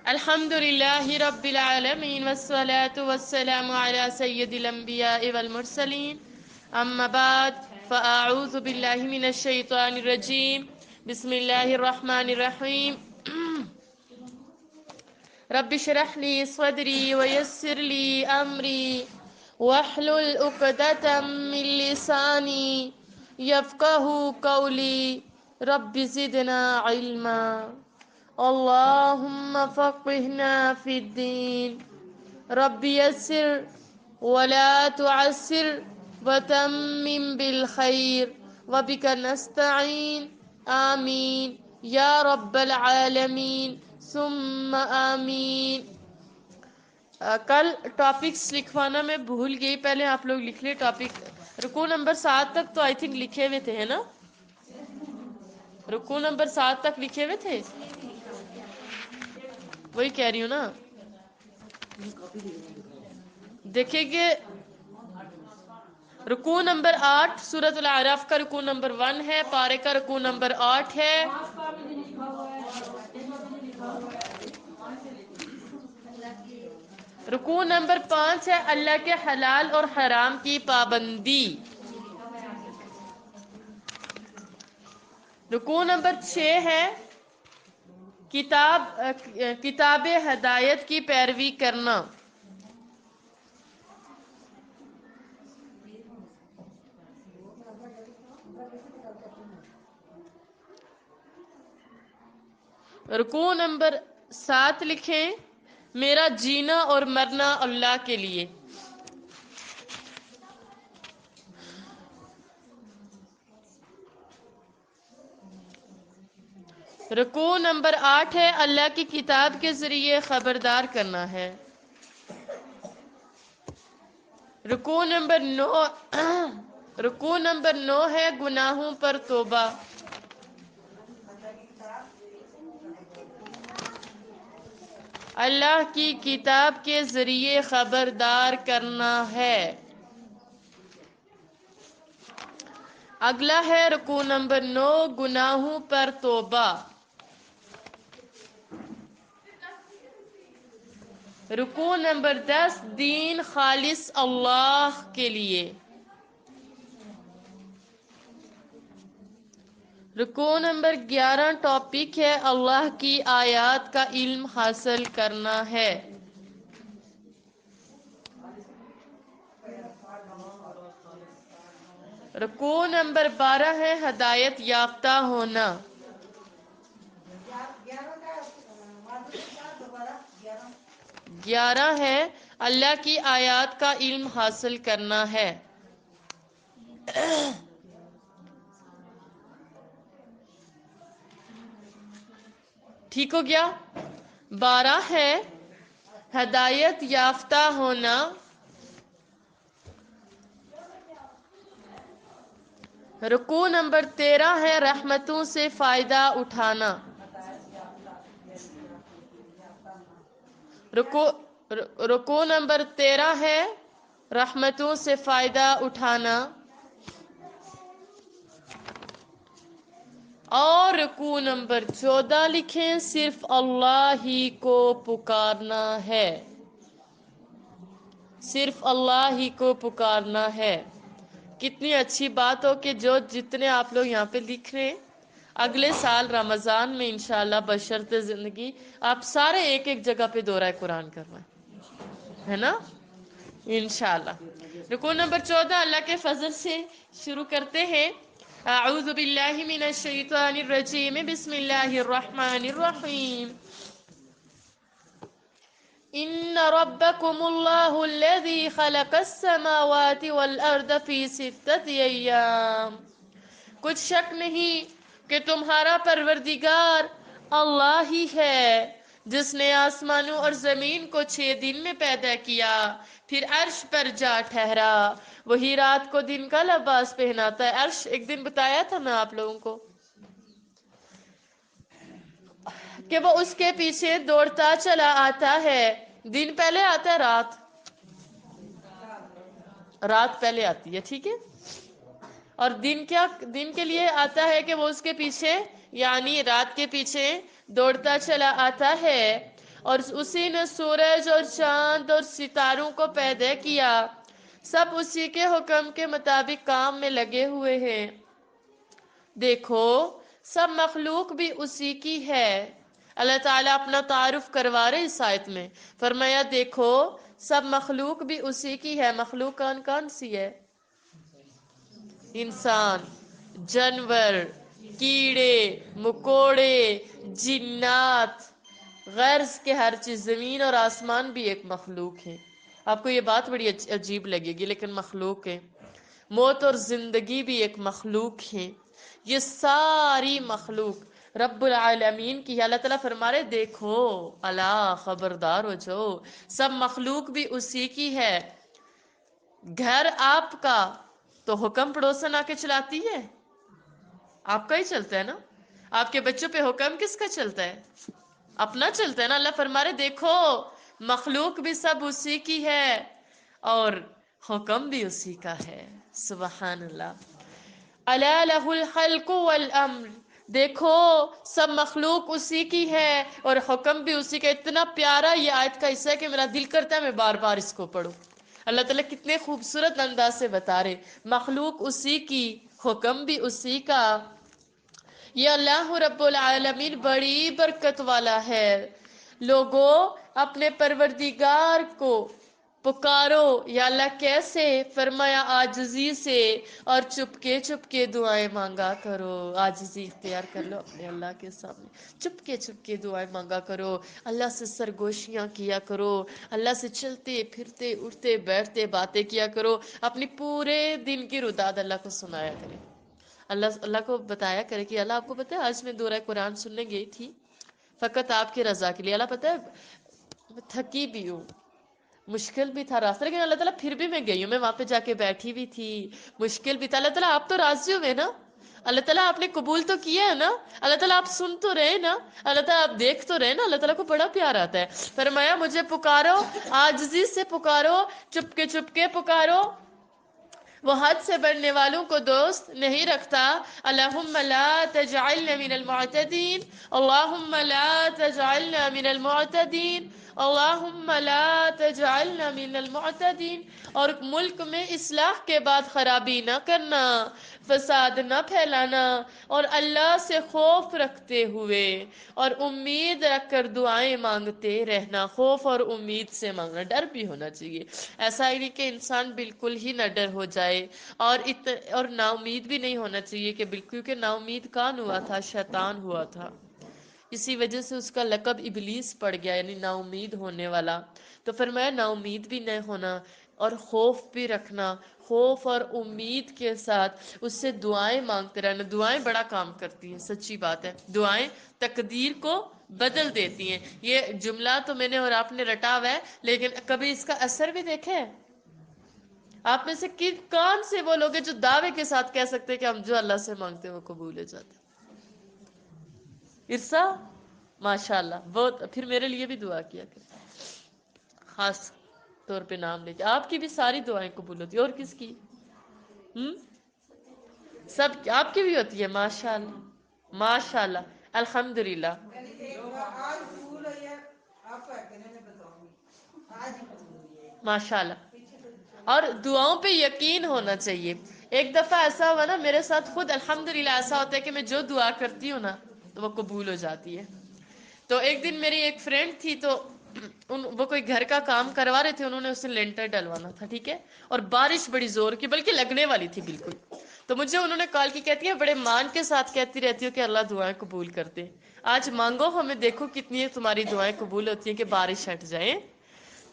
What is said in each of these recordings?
الحمد لله رب العالمين والصلاة والسلام على سيد الأنبياء والمرسلين أما بعد فأعوذ بالله من الشيطان الرجيم بسم الله الرحمن الرحيم رب اشرح لي صدري ويسر لي أمري واحلل عقدة من لساني يفقه قولي رب زدنا علما اللهم فقهنا في الدين رب يسر ولا تعسر وتمم بالخير وبك نستعين آمين یا رب العالمین ثم آمین۔ کل ٹاپکس لکھوانا میں بھول گئی، پہلے آپ لوگ لکھ لیں ٹاپک۔ رکوع نمبر 7 تک تو آئی تھنک لکھے ہوئے تھے، ہے نا؟ رکوع نمبر 7 تک لکھے ہوئے تھے، وہی کہہ رہی ہوں نا۔ دیکھیں کہ رکوع نمبر 8 سورۃ الاعراف کا رکوع نمبر 1 ہے، پارے کا رکوع نمبر 8 ہے۔ رکوع نمبر 5 ہے اللہ کے حلال اور حرام کی پابندی۔ رکوع نمبر 6 ہے کتاب ہدایت کی پیروی کرنا۔ رکوع نمبر 7 لکھیں میرا جینا اور مرنا اللہ کے لیے۔ رکوع نمبر 8 ہے اللہ کی کتاب کے ذریعے خبردار کرنا ہے۔ رکوع نمبر 9 ہے گناہوں پر توبہ۔ اللہ کی کتاب کے ذریعے خبردار کرنا ہے۔ اگلا ہے رکوع نمبر 9 گناہوں پر توبہ۔ رکوع نمبر 10 دین خالص اللہ کے لیے۔ رکوع نمبر 11 ٹاپک ہے اللہ کی آیات کا علم حاصل کرنا ہے۔ رکوع نمبر 12 ہے ہدایت یافتہ ہونا۔ 11 ہے اللہ کی آیات کا علم حاصل کرنا ہے۔ ٹھیک ہو گیا؟ 12 ہے ہدایت یافتہ ہونا۔ رکوع نمبر 13 ہے رحمتوں سے فائدہ اٹھانا۔ رکوع نمبر 13 ہے رحمتوں سے فائدہ اٹھانا۔ اور رکوع نمبر 14 لکھیں صرف اللہ ہی کو پکارنا ہے۔ صرف اللہ ہی کو پکارنا ہے۔ کتنی اچھی بات ہو کہ جتنے آپ لوگ یہاں پہ لکھ رہے ہیں اگلے سال رمضان میں انشاءاللہ بشرط زندگی آپ سارے ایک ایک جگہ پہ دورہ قرآن کروائیں، ہے نا؟ انشاءاللہ۔ رکوع نمبر 14 اللہ کے فضل سے شروع کرتے ہیں۔ اعوذ باللہ من الشیطان الرجیم بسم اللہ الرحمن الرحیم۔ ان ربکم اللہ الذی خلق السماوات والارض فی 6 ایام۔ کچھ شک نہیں کہ تمہارا پروردگار اللہ ہی ہے جس نے آسمانوں اور زمین کو 6 دن میں پیدا کیا، پھر عرش پر جا ٹھہرا۔ وہی رات کو دن کا لباس پہناتا ہے۔ عرش ایک دن بتایا تھا میں آپ لوگوں کو کہ وہ اس کے پیچھے دوڑتا چلا آتا ہے۔ دن پہلے آتا ہے، رات پہلے آتی ہے، ٹھیک ہے؟ اور دن کے لیے آتا ہے کہ وہ اس کے پیچھے یعنی رات کے پیچھے دوڑتا چلا آتا ہے۔ اور اسی نے سورج اور چاند اور ستاروں کو پیدا کیا، سب اسی کے حکم کے مطابق کام میں لگے ہوئے ہیں۔ دیکھو سب مخلوق بھی اسی کی ہے۔ اللہ تعالیٰ اپنا تعارف کروا رہے اس آیت میں، فرمایا دیکھو سب مخلوق بھی اسی کی ہے۔ مخلوق کون کون سی ہے؟ انسان، جانور، کیڑے مکوڑے، جنات، غرض کے ہر چیز، زمین اور آسمان بھی ایک مخلوق ہے۔ آپ کو یہ بات بڑی عجیب لگے گی لیکن مخلوق ہے۔ موت اور زندگی بھی ایک مخلوق ہے۔ یہ ساری مخلوق رب العالمین کی ہے۔ اللہ تعالیٰ فرما رہے دیکھو، الا خبردار ہو جاؤ، سب مخلوق بھی اسی کی ہے۔ گھر آپ کا تو حکم پڑوسن آ کے چلاتی ہے؟ آپ کا ہی چلتا ہے نا۔ آپ کے بچوں پہ حکم کس کا چلتا ہے؟ اپنا چلتا ہے نا۔ اللہ فرما رہے دیکھو مخلوق بھی سب اسی کی ہے اور حکم بھی اسی کا ہے۔ سبحان اللہ۔ الا لہ الخلق والامر، دیکھو سب مخلوق اسی کی ہے اور حکم بھی اسی کا۔ اتنا پیارا یہ آیت کا حصہ ہے کہ میرا دل کرتا ہے میں بار بار اس کو پڑھوں۔ اللہ تعالیٰ کتنے خوبصورت انداز سے بتا رہے، مخلوق اسی کی، حکم بھی اسی کا۔ یہ اللہ رب العالمین بڑی برکت والا ہے۔ لوگوں اپنے پروردگار کو پکارو، یا اللہ کیسے؟ فرمایا عاجزی سے اور چپ کے دعائیں مانگا کرو۔ عاجزی اختیار کر لو اپنے اللہ کے سامنے، چپ کے دعائیں مانگا کرو، اللہ سے سرگوشیاں کیا کرو، اللہ سے چلتے پھرتے اٹھتے بیٹھتے باتیں کیا کرو، اپنی پورے دن کی رداد اللہ کو سنایا کرے۔ اللہ کو بتایا کرے کہ اللہ آپ کو پتہ ہے آج میں دورہ قرآن سننے گئی تھی فقط آپ کی رضا کے لیے۔ اللہ پتہ ہے تھکی بھی ہوں، مشکل بھی تھا راستہ، لیکن اللہ تعالیٰ پھر بھی میں گئی ہوں، میں وہاں پہ جا کے بیٹھی بھی تھی، مشکل بھی تھا۔ اللہ تعالیٰ آپ تو راضی ہوئے نا، اللہ تعالیٰ آپ نے قبول تو کیا ہے نا، اللہ تعالیٰ آپ سن تو رہے نا، اللہ تعالیٰ آپ دیکھ تو رہے نا۔ اللہ تعالیٰ کو بڑا پیار آتا ہے۔ فرمایا مجھے پکارو، عاجزی سے پکارو، چپ کے پکارو، وہ حد سے بڑھنے والوں کو دوست نہیں رکھتا۔ اللہم لا تجعلنا من المعتدین، اللہم لا تجعلنا من المعتدین، اللہم لا تجعلنا من المعتدین۔ اور ملک میں اصلاح کے بعد خرابی نہ کرنا، فساد نہ پھیلانا، اور اللہ سے خوف رکھتے ہوئے اور امید رکھ کر دعائیں مانگتے رہنا۔ خوف اور امید سے مانگنا، ڈر بھی ہونا چاہیے، ایسا ہی نہیں کہ انسان بالکل ہی نہ ڈر ہو جائے، اور نا امید بھی نہیں ہونا چاہیے کہ بالکل، کیونکہ نا امید کون ہوا تھا؟ شیطان ہوا تھا، اسی وجہ سے اس کا لقب ابلیس پڑ گیا، یعنی نا امید ہونے والا۔ تو فرمایا نا امید بھی نہیں ہونا اور خوف بھی رکھنا، خوف اور امید کے ساتھ اس سے دعائیں مانگتے رہنا۔ دعائیں بڑا کام کرتی ہیں، سچی بات ہے، دعائیں تقدیر کو بدل دیتی ہیں۔ یہ جملہ تو میں نے اور آپ نے رٹا ہوا ہے، لیکن کبھی اس کا اثر بھی دیکھیں؟ آپ میں سے کون سے وہ لوگ ہیں جو دعوے کے ساتھ کہہ سکتے ہیں کہ ہم جو اللہ سے مانگتے ہیں وہ قبول ہو جاتے ہیں؟ ارسا ماشاءاللہ بہت، پھر میرے لیے بھی دعا کیا کریں، خاص طور پہ نام لے کے۔ آپ کی بھی ساری دعائیں قبول ہوتی ہیں، اور کس کی؟ سب آپ کی بھی ہوتی ہے؟ ماشاءاللہ ماشاءاللہ الحمدللہ۔ ماشاءاللہ، اور دعاؤں پہ یقین ہونا چاہیے۔ ایک دفعہ ایسا ہوا نا میرے ساتھ خود، الحمدللہ ایسا ہوتا ہے کہ میں جو دعا کرتی ہوں نا تو وہ قبول ہو جاتی ہے۔ تو ایک دن میری ایک فرینڈ تھی، تو وہ کوئی گھر کا کام کروا رہے تھے، انہوں نے اسے لینٹر ڈلوانا تھا، ٹھیک ہے، اور بارش بڑی زور کی، بلکہ لگنے والی تھی بالکل۔ تو مجھے انہوں نے کال کی، کہتی ہے بڑے مان کے ساتھ کہتی رہتی ہو کہ اللہ دعائیں قبول کرتے ہیں، آج مانگو ہمیں، دیکھو کتنی تمہاری دعائیں قبول ہوتی ہیں کہ بارش ہٹ جائے۔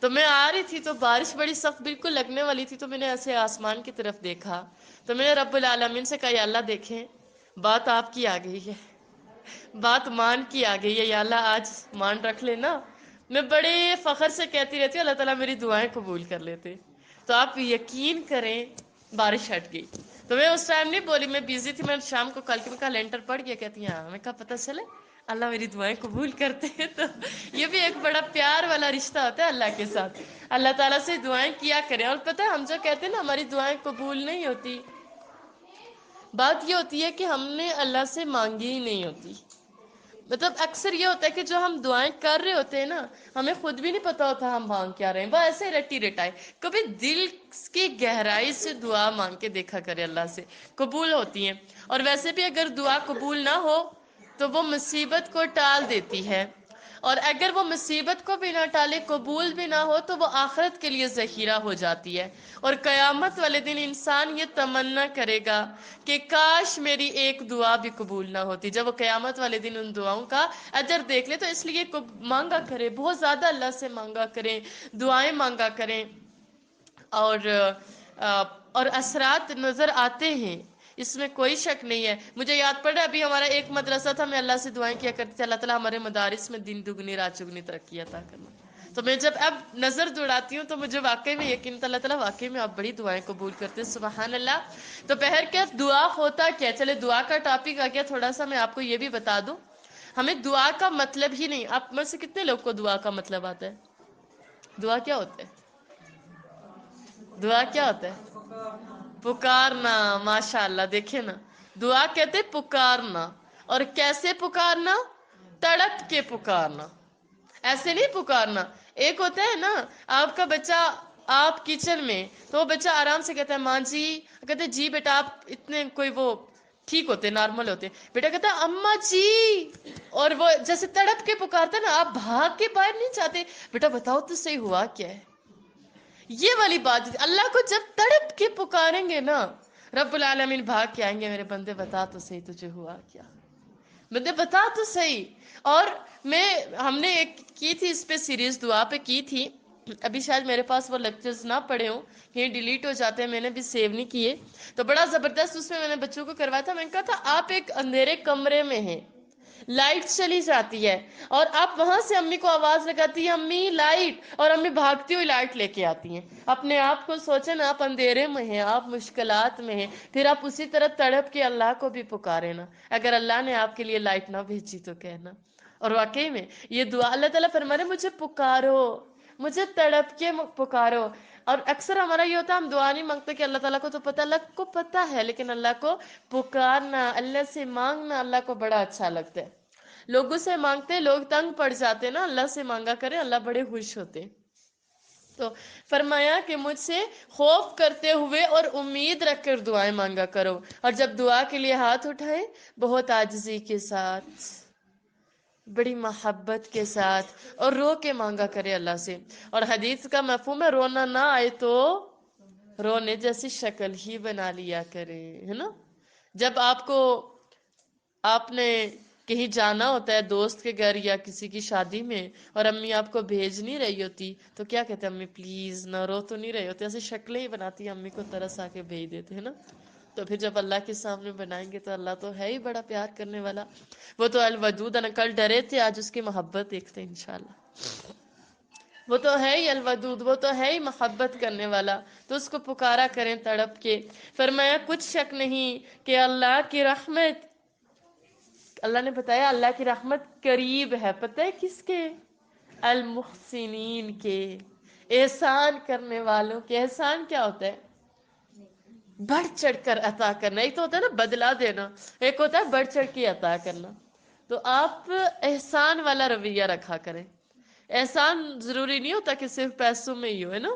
تو میں آ رہی تھی تو بارش بڑی سخت بالکل لگنے والی تھی، تو میں نے ایسے آسمان کی طرف دیکھا، تو میں نے رب العالمین سے کہا یا اللہ دیکھیں بات آپ کی آ گئی ہے، بات مان کی آ گئی ہے، یا اللہ آج مان رکھ لینا۔ میں بڑے فخر سے کہتی رہتی ہوں اللہ تعالیٰ میری دعائیں قبول کر لیتے۔ تو آپ یقین کریں بارش ہٹ گئی۔ تو میں اس ٹائم نہیں بولی، میں بیزی تھی، میں شام کو کل کے لینٹر پڑ گیا، کہتی ہیں ہاں، میں کہا پتہ چلے اللہ میری دعائیں قبول کرتے ہیں۔ تو یہ بھی ایک بڑا پیار والا رشتہ ہوتا ہے اللہ کے ساتھ۔ اللہ تعالیٰ سے دعائیں کیا کریں، اور پتہ ہے ہم جو کہتے ہیں نا ہماری دعائیں قبول نہیں ہوتی، بات یہ ہوتی ہے کہ ہم نے اللہ سے مانگی ہی نہیں ہوتی۔ مطلب اکثر یہ ہوتا ہے کہ جو ہم دعائیں کر رہے ہوتے ہیں نا، ہمیں خود بھی نہیں پتا ہوتا ہم مانگ کیا رہے ہیں، وہ ایسے رٹی رٹائے. کبھی دل کی گہرائی سے دعا مانگ کے دیکھا کرے، اللہ سے قبول ہوتی ہیں. اور ویسے بھی اگر دعا قبول نہ ہو تو وہ مصیبت کو ٹال دیتی ہے، اور اگر وہ مصیبت کو بھی نہ ٹالے، قبول بھی نہ ہو، تو وہ آخرت کے لیے ذخیرہ ہو جاتی ہے. اور قیامت والے دن انسان یہ تمنا کرے گا کہ کاش میری ایک دعا بھی قبول نہ ہوتی. جب وہ قیامت والے دن ان دعاؤں کا اجر دیکھ لے، تو اس لیے مانگا کرے، بہت زیادہ اللہ سے مانگا کریں، دعائیں مانگا کریں. اور اثرات نظر آتے ہیں، اس میں کوئی شک نہیں ہے. مجھے یاد پڑ رہا ہے ابھی ہمارا ایک مدرسہ تھا، میں اللہ سے دعائیں کیا کرتی تھی، اللہ تعالیٰ ہمارے مدارس میں دن دگنی رات چگنی ترقی عطا کرنا. تو میں جب اب نظر دوڑاتی ہوں تو مجھے واقعی میں یقین، اللہ تعالیٰ واقعی میں آپ بڑی دعائیں قبول کرتے ہیں، سبحان اللہ. تو بہرکیف دعا ہوتا کیا؟ چلے دعا کا ٹاپک آ گیا، تھوڑا سا میں آپ کو یہ بھی بتا دوں. ہمیں دعا کا مطلب ہی نہیں، آپ میں سے کتنے لوگ کو دعا کا مطلب آتا ہے؟ دعا کیا ہوتا ہے؟ دعا کیا ہوتا ہے؟ پکارنا. ماشاء اللہ، دیکھیں نا، دعا کہتے پکارنا. اور کیسے پکارنا؟ تڑپ کے پکارنا، ایسے نہیں پکارنا. ایک ہوتا ہے نا، آپ کا بچہ، آپ کچن میں، تو وہ بچہ آرام سے کہتا ہے ماں جی، کہتے جی بیٹا، آپ اتنے کوئی وہ ٹھیک ہوتے، نارمل ہوتے، بیٹا کہتا ہے اماں جی، اور وہ جیسے تڑپ کے پکارتا ہے نا، آپ بھاگ کے باہر نہیں چاہتے، بیٹا بتاؤ تو صحیح ہوا کیا ہے. یہ والی بات اللہ کو جب تڑپ کے پکاریں گے نا، رب العالمین بھاگ کے آئیں گے، میرے بندے بتا تو صحیح تجھے ہوا کیا، بندے بتا تو صحیح. اور ہم نے ایک کی تھی اس پہ سیریز، دعا پہ کی تھی. ابھی شاید میرے پاس وہ لیکچرز نہ پڑے ہوں، کہیں ڈیلیٹ ہو جاتے ہیں، میں نے بھی سیو نہیں کیے. تو بڑا زبردست اس میں نے بچوں کو کروایا تھا. میں نے کہا تھا آپ ایک اندھیرے کمرے میں ہیں، لائٹ چلی جاتی ہے، اور آپ وہاں سے امی کو آواز لگاتی ہے امی لائٹ، اور امی بھاگتی ہوئی لائٹ لے کے آتی ہیں. اپنے آپ کو سوچیں نا، آپ اندھیرے میں ہیں، آپ مشکلات میں ہیں، پھر آپ اسی طرح تڑپ کے اللہ کو بھی پکارے نا. اگر اللہ نے آپ کے لیے لائٹ نہ بھیجی تو کہنا. اور واقعی میں یہ دعا اللہ تعالیٰ فرما رہے مجھے پکارو، مجھے تڑپ کے پکارو. اور اکثر ہمارا یہ ہوتا ہے، ہم دعا نہیں مانگتے کہ اللہ تعالیٰ کو تو پتہ، اللہ کو پتہ ہے، لیکن اللہ کو پکارنا، اللہ سے مانگنا اللہ کو بڑا اچھا لگتا ہے. لوگوں سے مانگتے لوگ تنگ پڑ جاتے نا، اللہ سے مانگا کرے، اللہ بڑے خوش ہوتے. تو فرمایا کہ مجھ سے خوف کرتے ہوئے اور امید رکھ کر دعائیں مانگا کرو، اور جب دعا کے لیے ہاتھ اٹھائے بہت عاجزی کے ساتھ، بڑی محبت کے ساتھ، اور رو کے مانگا کرے اللہ سے. اور حدیث کا مفہوم ہے رونا نہ آئے تو رونے جیسی شکل ہی بنا لیا کرے، ہے نا. جب آپ نے کہیں جانا ہوتا ہے دوست کے گھر یا کسی کی شادی میں، اور امی آپ کو بھیج نہیں رہی ہوتی، تو کیا کہتے ہیں امی پلیز نہ رو تو نہیں رہے ہوتے، ایسے شکلیں ہی بناتی ہیں، امی کو ترس آ کے بھیج دیتے ہیں نا. تو پھر جب اللہ کے سامنے بنائیں گے تو اللہ تو ہے ہی بڑا پیار کرنے والا. وہ تو الودود، کل ڈرے تھے، آج اس کی محبت دیکھتے ہیں انشاءاللہ. وہ تو ہے ہی الودود، وہ تو ہے ہی محبت کرنے والا. تو اس کو پکارا کریں تڑپ کے. فرمایا کچھ شک نہیں کہ اللہ کی رحمت، اللہ نے بتایا اللہ کی رحمت قریب ہے، پتہ ہے کس کے؟ المحسنین کے، احسان کرنے والوں کے. احسان کیا ہوتا ہے؟ بڑھ چڑھ کر عطا کرنا. ایک تو ہوتا ہے نا بدلہ دینا، ایک ہوتا ہے بڑھ چڑھ کے عطا کرنا. تو آپ احسان والا رویہ رکھا کریں. احسان ضروری نہیں ہوتا کہ صرف پیسوں میں ہی ہو، ہے نا.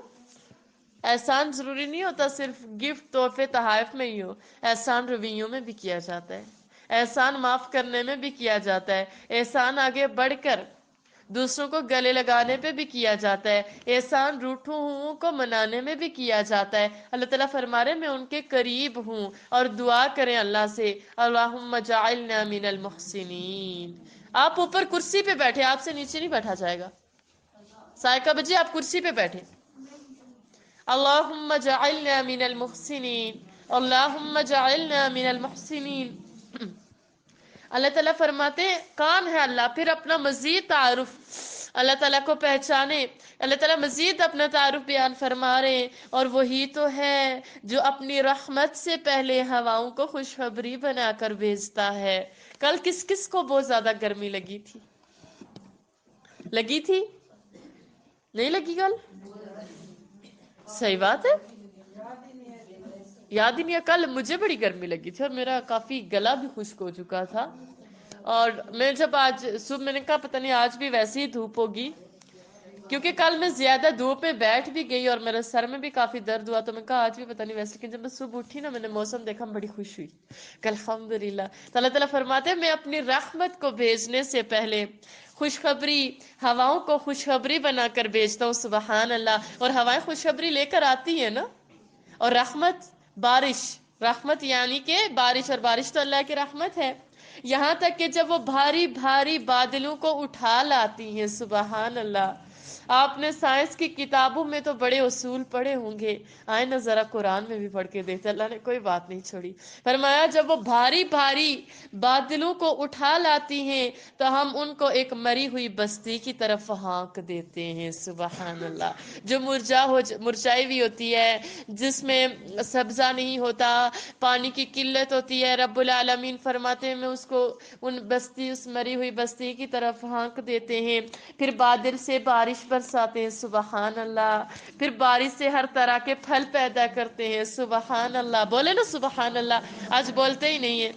احسان ضروری نہیں ہوتا صرف گفٹ تحفے تحائف میں ہی ہو. احسان رویوں میں بھی کیا جاتا ہے، احسان معاف کرنے میں بھی کیا جاتا ہے، احسان آگے بڑھ کر دوسروں کو گلے لگانے پہ بھی کیا جاتا ہے، احسان روٹھوں ہوں کو منانے میں بھی کیا جاتا ہے. اللہ تعالیٰ فرما رہے میں ان کے قریب ہوں. اور دعا کریں اللہ سے اللہم جعلنا من المحسنین. آپ اوپر کرسی پہ بیٹھے، آپ سے نیچے نہیں بیٹھا جائے گا. سائقہ بجی آپ کرسی پہ بیٹھے. اللہم جعلنا من المحسنین، اللہم جعلنا من المحسنین. اللہ تعالیٰ فرماتے ہیں کون ہے اللہ، پھر اپنا مزید تعارف اللہ تعالیٰ کو پہچانے. اللہ تعالیٰ مزید اپنا تعارف بیان فرما رہے ہیں، اور وہی تو ہے جو اپنی رحمت سے پہلے ہواؤں کو خوشخبری بنا کر بھیجتا ہے. کل کس کس کو بہت زیادہ گرمی لگی تھی؟ لگی تھی؟ نہیں لگی کل؟ صحیح بات ہے، یاد ہی نہیں ہے. کل مجھے بڑی گرمی لگی تھی، اور میرا کافی گلا بھی خشک ہو چکا تھا. اور میں جب آج صبح میں نے کہا پتہ نہیں آج بھی ویسی ہی دھوپ ہوگی، کیونکہ کل میں زیادہ دھوپ میں بیٹھ بھی گئی اور میرے سر میں بھی کافی درد ہوا، تو میں کہا آج بھی پتہ نہیں ویسے، لیکن جب میں صبح اٹھی نا میں نے موسم دیکھا بڑی خوش ہوئی کہ الحمدللہ۔ تو اللہ تعالیٰ فرماتے ہیں میں اپنی رحمت کو بھیجنے سے پہلے خوشخبری، ہواؤں کو خوشخبری بنا کر بھیجتا ہوں، سبحان اللہ۔ اور ہوائیں خوشخبری لے کر آتی ہیں نا، اور رحمت، بارش، رحمت یعنی کہ بارش، اور بارش تو اللہ کی رحمت ہے، یہاں تک کہ جب وہ بھاری بھاری بادلوں کو اٹھا لاتی ہیں، سبحان اللہ۔ آپ نے سائنس کی کتابوں میں تو بڑے اصول پڑھے ہوں گے، آئے نا ذرا قرآن میں بھی پڑھ کے دیکھتے، اللہ نے کوئی بات نہیں چھوڑی۔ فرمایا جب وہ بھاری بھاری بادلوں کو اٹھا لاتی ہیں تو ہم ان کو ایک مری ہوئی بستی کی طرف ہانک دیتے ہیں، سبحان اللہ، جو مرجائی ہوئی ہوتی ہے، جس میں سبزہ نہیں ہوتا، پانی کی قلت ہوتی ہے، رب العالمین فرماتے ہیں میں اس کو اس مری ہوئی بستی کی طرف ہانک دیتے ہیں، پھر بادل سے بارش برساتے ہیں، سبحان اللہ، پھر بارش سے ہر طرح کے پھل پیدا کرتے ہیں، سبحان اللہ، بولے نا سبحان اللہ، آج بولتے ہی نہیں ہیں۔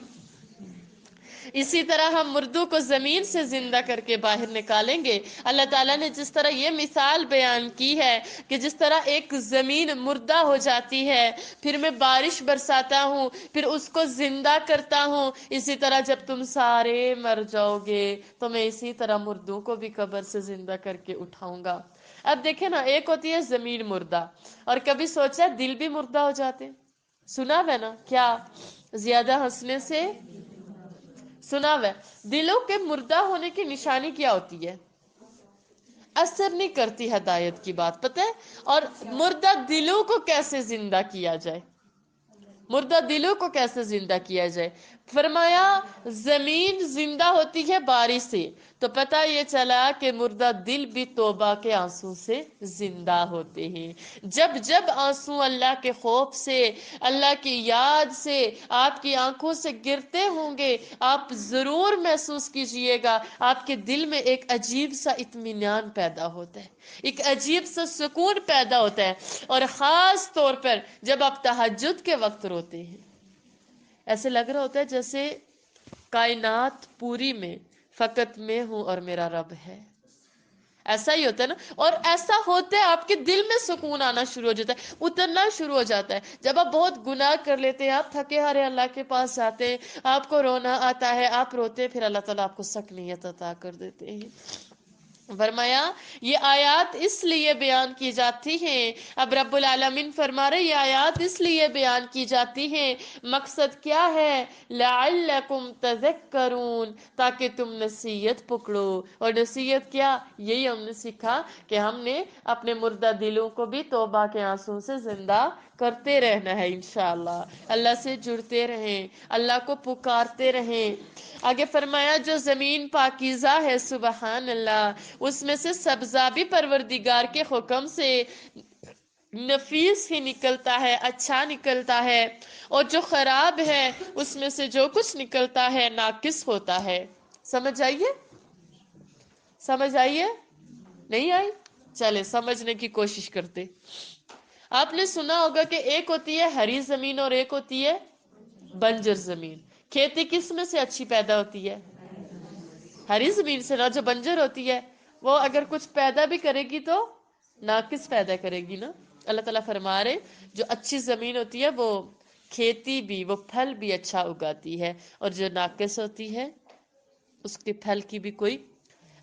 اسی طرح ہم مردوں کو زمین سے زندہ کر کے باہر نکالیں گے۔ اللہ تعالیٰ نے جس طرح یہ مثال بیان کی ہے کہ جس طرح ایک زمین مردہ ہو جاتی ہے، پھر میں بارش برساتا ہوں، پھر اس کو زندہ کرتا ہوں، اسی طرح جب تم سارے مر جاؤ گے تو میں اسی طرح مردوں کو بھی قبر سے زندہ کر کے اٹھاؤں گا۔ اب دیکھیں نا، ایک ہوتی ہے زمین مردہ، اور کبھی سوچا دل بھی مردہ ہو جاتے، سنا ہے نا کیا؟ زیادہ ہنسنے سے سنا ہے، دلوں کے مردہ ہونے کی نشانی کیا ہوتی ہے؟ اثر نہیں کرتی ہدایت کی بات، پتہ ہے؟ اور مردہ دلوں کو کیسے زندہ کیا جائے؟ مردہ دلوں کو کیسے زندہ کیا جائے؟ فرمایا زمین زندہ ہوتی ہے بارش سے، تو پتہ یہ چلا کہ مردہ دل بھی توبہ کے آنسو سے زندہ ہوتے ہیں۔ جب جب آنسو اللہ کے خوف سے، اللہ کی یاد سے آپ کی آنکھوں سے گرتے ہوں گے، آپ ضرور محسوس کیجئے گا آپ کے دل میں ایک عجیب سا اطمینان پیدا ہوتا ہے، ایک عجیب سا سکون پیدا ہوتا ہے، اور خاص طور پر جب آپ تہجد کے وقت روتے ہیں، ایسے لگ رہا ہوتا ہے جیسے کائنات پوری میں فقط میں ہوں اور میرا رب ہے، ایسا ہی ہوتا ہے نا؟ اور ایسا ہوتا ہے آپ کے دل میں سکون آنا شروع ہو جاتا ہے، اترنا شروع ہو جاتا ہے۔ جب آپ بہت گناہ کر لیتے ہیں، آپ تھکے ہارے اللہ کے پاس جاتے ہیں، آپ کو رونا آتا ہے، آپ روتے ہیں، پھر اللہ تعالیٰ آپ کو سکنیت عطا کر دیتے ہیں۔ فرمایا یہ آیات اس لیے بیان کی جاتی ہیں، اب رب العالمین فرما رہے یہ آیات اس لیے بیان کی جاتی ہیں، مقصد کیا ہے؟ لعلکم تذکرون، تاکہ تم نصیحت پکڑو۔ اور نصیحت کیا؟ یہی ہم نے سیکھا کہ ہم نے اپنے مردہ دلوں کو بھی توبہ کے آنسوں سے زندہ کرتے رہنا ہے، انشاءاللہ اللہ سے جڑتے رہیں، اللہ کو پکارتے رہیں۔ آگے فرمایا جو زمین پاکیزہ ہے، سبحان اللہ، اس میں سے سبزہ بھی پروردگار کے حکم سے نفیس ہی نکلتا ہے، اچھا نکلتا ہے، اور جو خراب ہے اس میں سے جو کچھ نکلتا ہے ناقص ہوتا ہے۔ سمجھ آئیے؟ سمجھ آئیے؟ نہیں آئی؟ چلے سمجھنے کی کوشش کرتے۔ آپ نے سنا ہوگا کہ ایک ہوتی ہے ہری زمین اور ایک ہوتی ہے بنجر زمین۔ کھیتی کس میں سے اچھی پیدا ہوتی ہے؟ ہری زمین سے نا۔ جو بنجر ہوتی ہے وہ اگر کچھ پیدا بھی کرے گی تو ناقص پیدا کرے گی نا۔ اللہ تعالیٰ فرما رہے جو اچھی زمین ہوتی ہے وہ کھیتی بھی، وہ پھل بھی اچھا اگاتی ہے، اور جو ناقص ہوتی ہے اس کے پھل کی بھی کوئی۔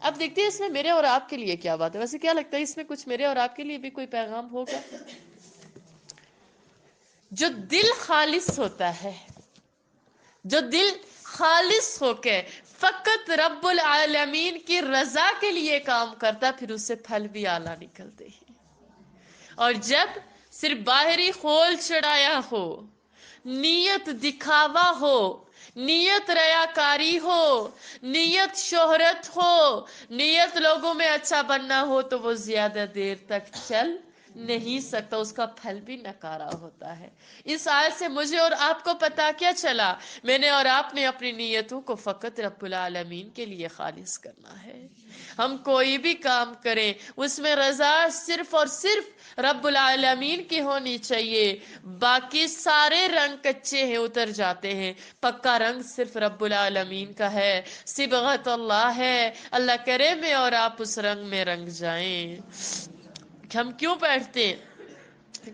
اب دیکھتے ہیں اس میں میرے اور آپ کے لیے کیا بات ہے۔ ویسے کیا لگتا ہے اس میں کچھ میرے اور آپ کے لیے بھی کوئی پیغام ہوگا؟ جو دل خالص ہوتا ہے، جو دل خالص ہو کے فقط رب العالمین کی رضا کے لیے کام کرتا، پھر اس سے پھل بھی اعلیٰ نکلتے ہیں۔ اور جب صرف باہری خول چڑھایا ہو، نیت دکھاوا ہو، نیت ریاکاری ہو، نیت شہرت ہو، نیت لوگوں میں اچھا بننا ہو، تو وہ زیادہ دیر تک چل نہیں سکتا، اس کا پھل بھی نکارا ہوتا ہے۔ اس آیت سے مجھے اور آپ کو پتا کیا چلا؟ میں نے اور آپ نے اپنی نیتوں کو فقط رب العالمین کے لیے خالص کرنا ہے۔ ہم کوئی بھی کام کریں اس میں رضا صرف اور صرف رب العالمین کی ہونی چاہیے۔ باقی سارے رنگ کچے ہیں، اتر جاتے ہیں، پکا رنگ صرف رب العالمین کا ہے، صبغت اللہ ہے۔ اللہ کرے میں اور آپ اس رنگ میں رنگ جائیں۔ ہم کیوں بیٹھتے ہیں؟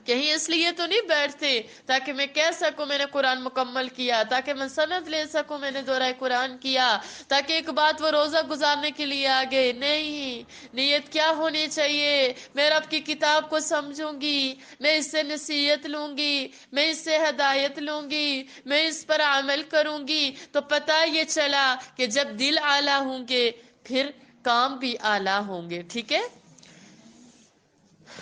کہیں اس لیے تو نہیں بیٹھتے تاکہ میں کہہ سکوں میں نے قرآن مکمل کیا، تاکہ میں سند لے سکوں میں نے دورہ قرآن کیا، تاکہ ایک بات وہ روزہ گزارنے کے لیے آگے نہیں۔ نیت کیا ہونی چاہیے؟ میں رب کی کتاب کو سمجھوں گی، میں اس سے نصیحت لوں گی، میں اس سے ہدایت لوں گی، میں اس پر عمل کروں گی، تو پتہ یہ چلا کہ جب دل اعلیٰ ہوں گے پھر کام بھی اعلیٰ ہوں گے۔ ٹھیک ہے؟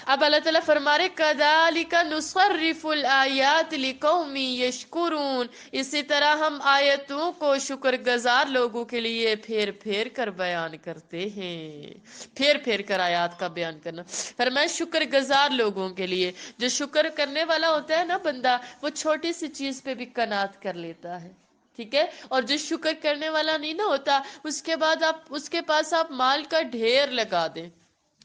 اب اللہ تعالیٰ فرما رہے کذالک نصرف الآیات لقوم یشکرون، اسی طرح ہم آیتوں کو شکر گزار لوگوں کے لیے پھیر پھیر کر بیان کرتے ہیں۔ پھیر پھیر کر آیات کا بیان کرنا فرمایا شکر گزار لوگوں کے لیے۔ جو شکر کرنے والا ہوتا ہے نا بندہ، وہ چھوٹی سی چیز پہ بھی قناعت کر لیتا ہے، ٹھیک ہے؟ اور جو شکر کرنے والا نہیں نہ ہوتا، اس کے پاس آپ مال کا ڈھیر لگا دیں،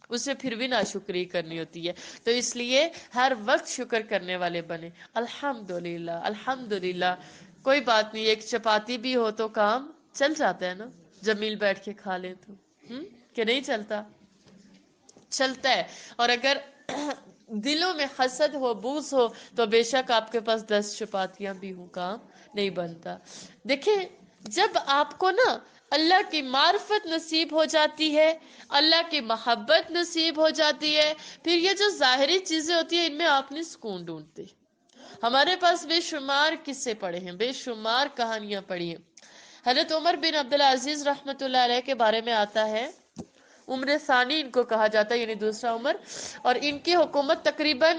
اسے پھر بھی ناشکری کرنی ہوتی ہے۔ تو اس لیے ہر وقت شکر کرنے والے بنے۔ الحمدللہ الحمدللہ، کوئی بات نہیں، ایک چپاتی بھی ہو تو کام چل جاتا ہے نا، جب مل بیٹھ کے کھا لیں تو، کہ نہیں چلتا؟ چلتا ہے۔ اور اگر دلوں میں حسد ہو، بغض ہو، تو بے شک آپ کے پاس 10 چپاتیاں بھی ہوں، کام نہیں بنتا۔ دیکھیں، جب آپ کو نا اللہ کی معرفت نصیب ہو جاتی ہے، اللہ کی محبت نصیب ہو جاتی ہے، پھر یہ جو ظاہری چیزیں ہوتی ہیں ان میں آپ نہیں سکون ڈھونڈتے۔ ہمارے پاس بے شمار قصے پڑے ہیں، بے شمار کہانیاں پڑی ہیں۔ حضرت عمر بن عبدالعزیز رحمۃ اللہ علیہ کے بارے میں آتا ہے، عمر ثانی ان کو کہا جاتا ہے، یعنی دوسرا عمر، اور ان کی حکومت تقریباً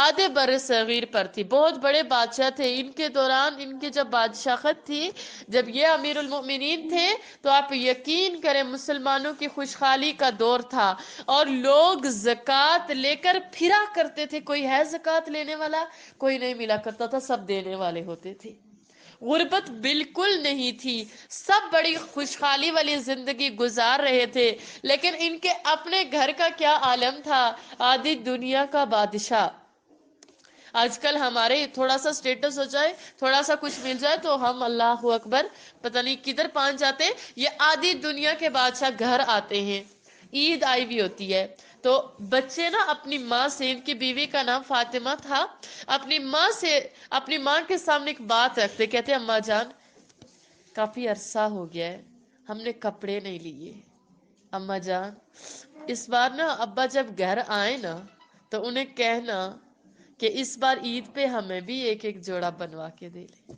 آدھے بر صغیر پر تھی، بہت بڑے بادشاہ تھے۔ ان کے دوران ان کی جب بادشاہت تھی، جب یہ امیر المؤمنین تھے، تو آپ یقین کریں مسلمانوں کی خوشحالی کا دور تھا، اور لوگ زکوٰۃ لے کر پھرا کرتے تھے۔ کوئی ہے زکوٰۃ لینے والا؟ کوئی نہیں ملا کرتا تھا، سب دینے والے ہوتے تھے۔ غربت بالکل نہیں تھی، سب بڑی خوشحالی والی زندگی گزار رہے تھے۔ لیکن ان کے اپنے گھر کا کیا عالم تھا، آدھی دنیا کا بادشاہ۔ آج کل ہمارے تھوڑا سا سٹیٹس ہو جائے، تھوڑا سا کچھ مل جائے تو ہم اللہ اکبر پتہ نہیں کدھر پہنچ جاتے ہیں۔ یہ آدھی دنیا کے بادشاہ گھر آتے ہیں، عید آئی بھی ہوتی ہے تو بچے نا اپنی ماں سے، ان کی بیوی کا نام فاطمہ تھا، اپنی ماں کے سامنے ایک بات رکھتے، کہتے اماں جان کافی عرصہ ہو گیا ہے ہم نے کپڑے نہیں لیے، اماں جان اس بار نا ابا جب گھر آئے نا تو انہیں کہنا کہ اس بار عید پہ ہمیں بھی ایک ایک جوڑا بنوا کے دے لیں۔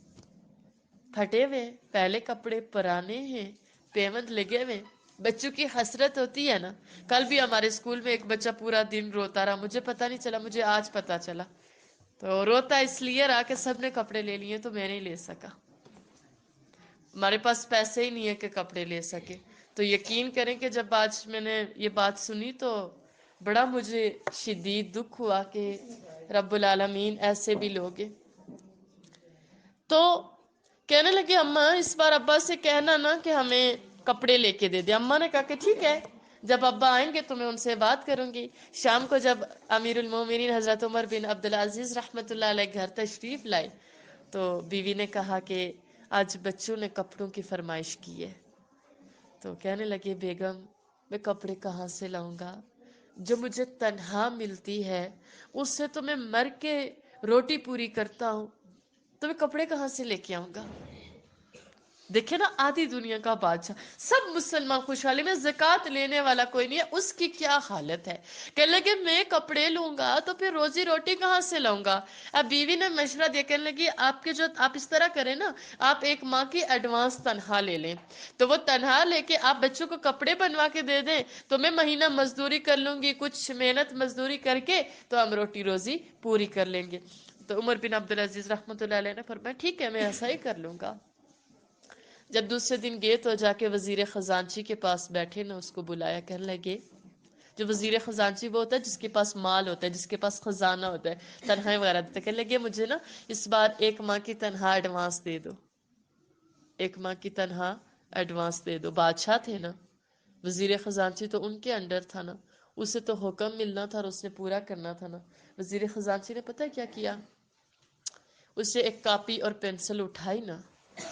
پھٹے ہوئے پہلے کپڑے پرانے ہیں، پیمند لگے ہوئے، بچوں کی حسرت ہوتی ہے نا۔ کل بھی ہمارے اسکول میں ایک بچہ پورا دن روتا رہا، مجھے پتا نہیں چلا، مجھے آج پتا چلا۔ تو روتا اس لیے رہا کہ سب نے کپڑے لے لیے تو میں نہیں لے سکا، ہمارے پاس پیسے ہی نہیں ہے کہ کپڑے لے سکے۔ تو یقین کریں کہ جب آج میں نے یہ بات سنی تو بڑا مجھے شدید دکھ ہوا کہ رب العالمین ایسے بھی لوگ ہیں۔ تو کہنے لگے اماں اس بار ابا سے کہنا نا کہ ہمیں کپڑے لے کے دے دے۔ اماں نے کہا کہ ٹھیک ہے، جب ابا آئیں گے تو میں ان سے بات کروں گی۔ شام کو جب امیر المومنین حضرت عمر بن عبدالعزیز رحمۃ اللہ علیہ گھر تشریف لائے تو بیوی نے کہا کہ آج بچوں نے کپڑوں کی فرمائش کی ہے۔ تو کہنے لگے بیگم میں کپڑے کہاں سے لاؤں گا، جو مجھے تنہا ملتی ہے اس سے تو میں مر کے روٹی پوری کرتا ہوں، تو میں کپڑے کہاں سے لے کے آؤں گا۔ دیکھیں نا آدھی دنیا کا بادشاہ، سب مسلمان خوشحالی میں، زکوٰۃ لینے والا کوئی نہیں ہے، اس کی کیا حالت ہے۔ کہنے لگے میں کپڑے لوں گا تو پھر روزی روٹی کہاں سے لاؤں گا۔ اب بیوی نے مشورہ دیا، کہنے لگی آپ اس طرح کریں نا، آپ ایک ماہ کی ایڈوانس تنخواہ لے لیں، تو وہ تنخواہ لے کے آپ بچوں کو کپڑے بنوا کے دے دیں، تو میں مہینہ مزدوری کر لوں گی، کچھ محنت مزدوری کر کے تو ہم روٹی روزی پوری کر لیں گے۔ تو عمر بن عبدالعزیز رحمۃ اللہ علیہ نے فرمایا ٹھیک ہے میں ایسا ہی کر لوں گا۔ جب دوسرے دن گئے تو جا کے وزیر خزانچی کے پاس بیٹھے نا، اس کو بلایا، کہنے لگے جو وزیر خزانچی وہ ہوتا ہے جس کے پاس مال ہوتا ہے، جس کے پاس خزانہ ہوتا ہے، تنخواہیں وغیرہ دیتے ہیں، کہنے لگے مجھے نا اس بار 1 ماہ کی تنخواہ ایڈوانس دے دو، 1 ماہ کی تنخواہ ایڈوانس دے دو۔ بادشاہ تھے نا، وزیر خزانچی تو ان کے انڈر تھا نا، اسے تو حکم ملنا تھا اور اس نے پورا کرنا تھا نا۔ وزیر خزانچی نے پتہ کیا کیا، اسے ایک کاپی اور پینسل اٹھائی نا،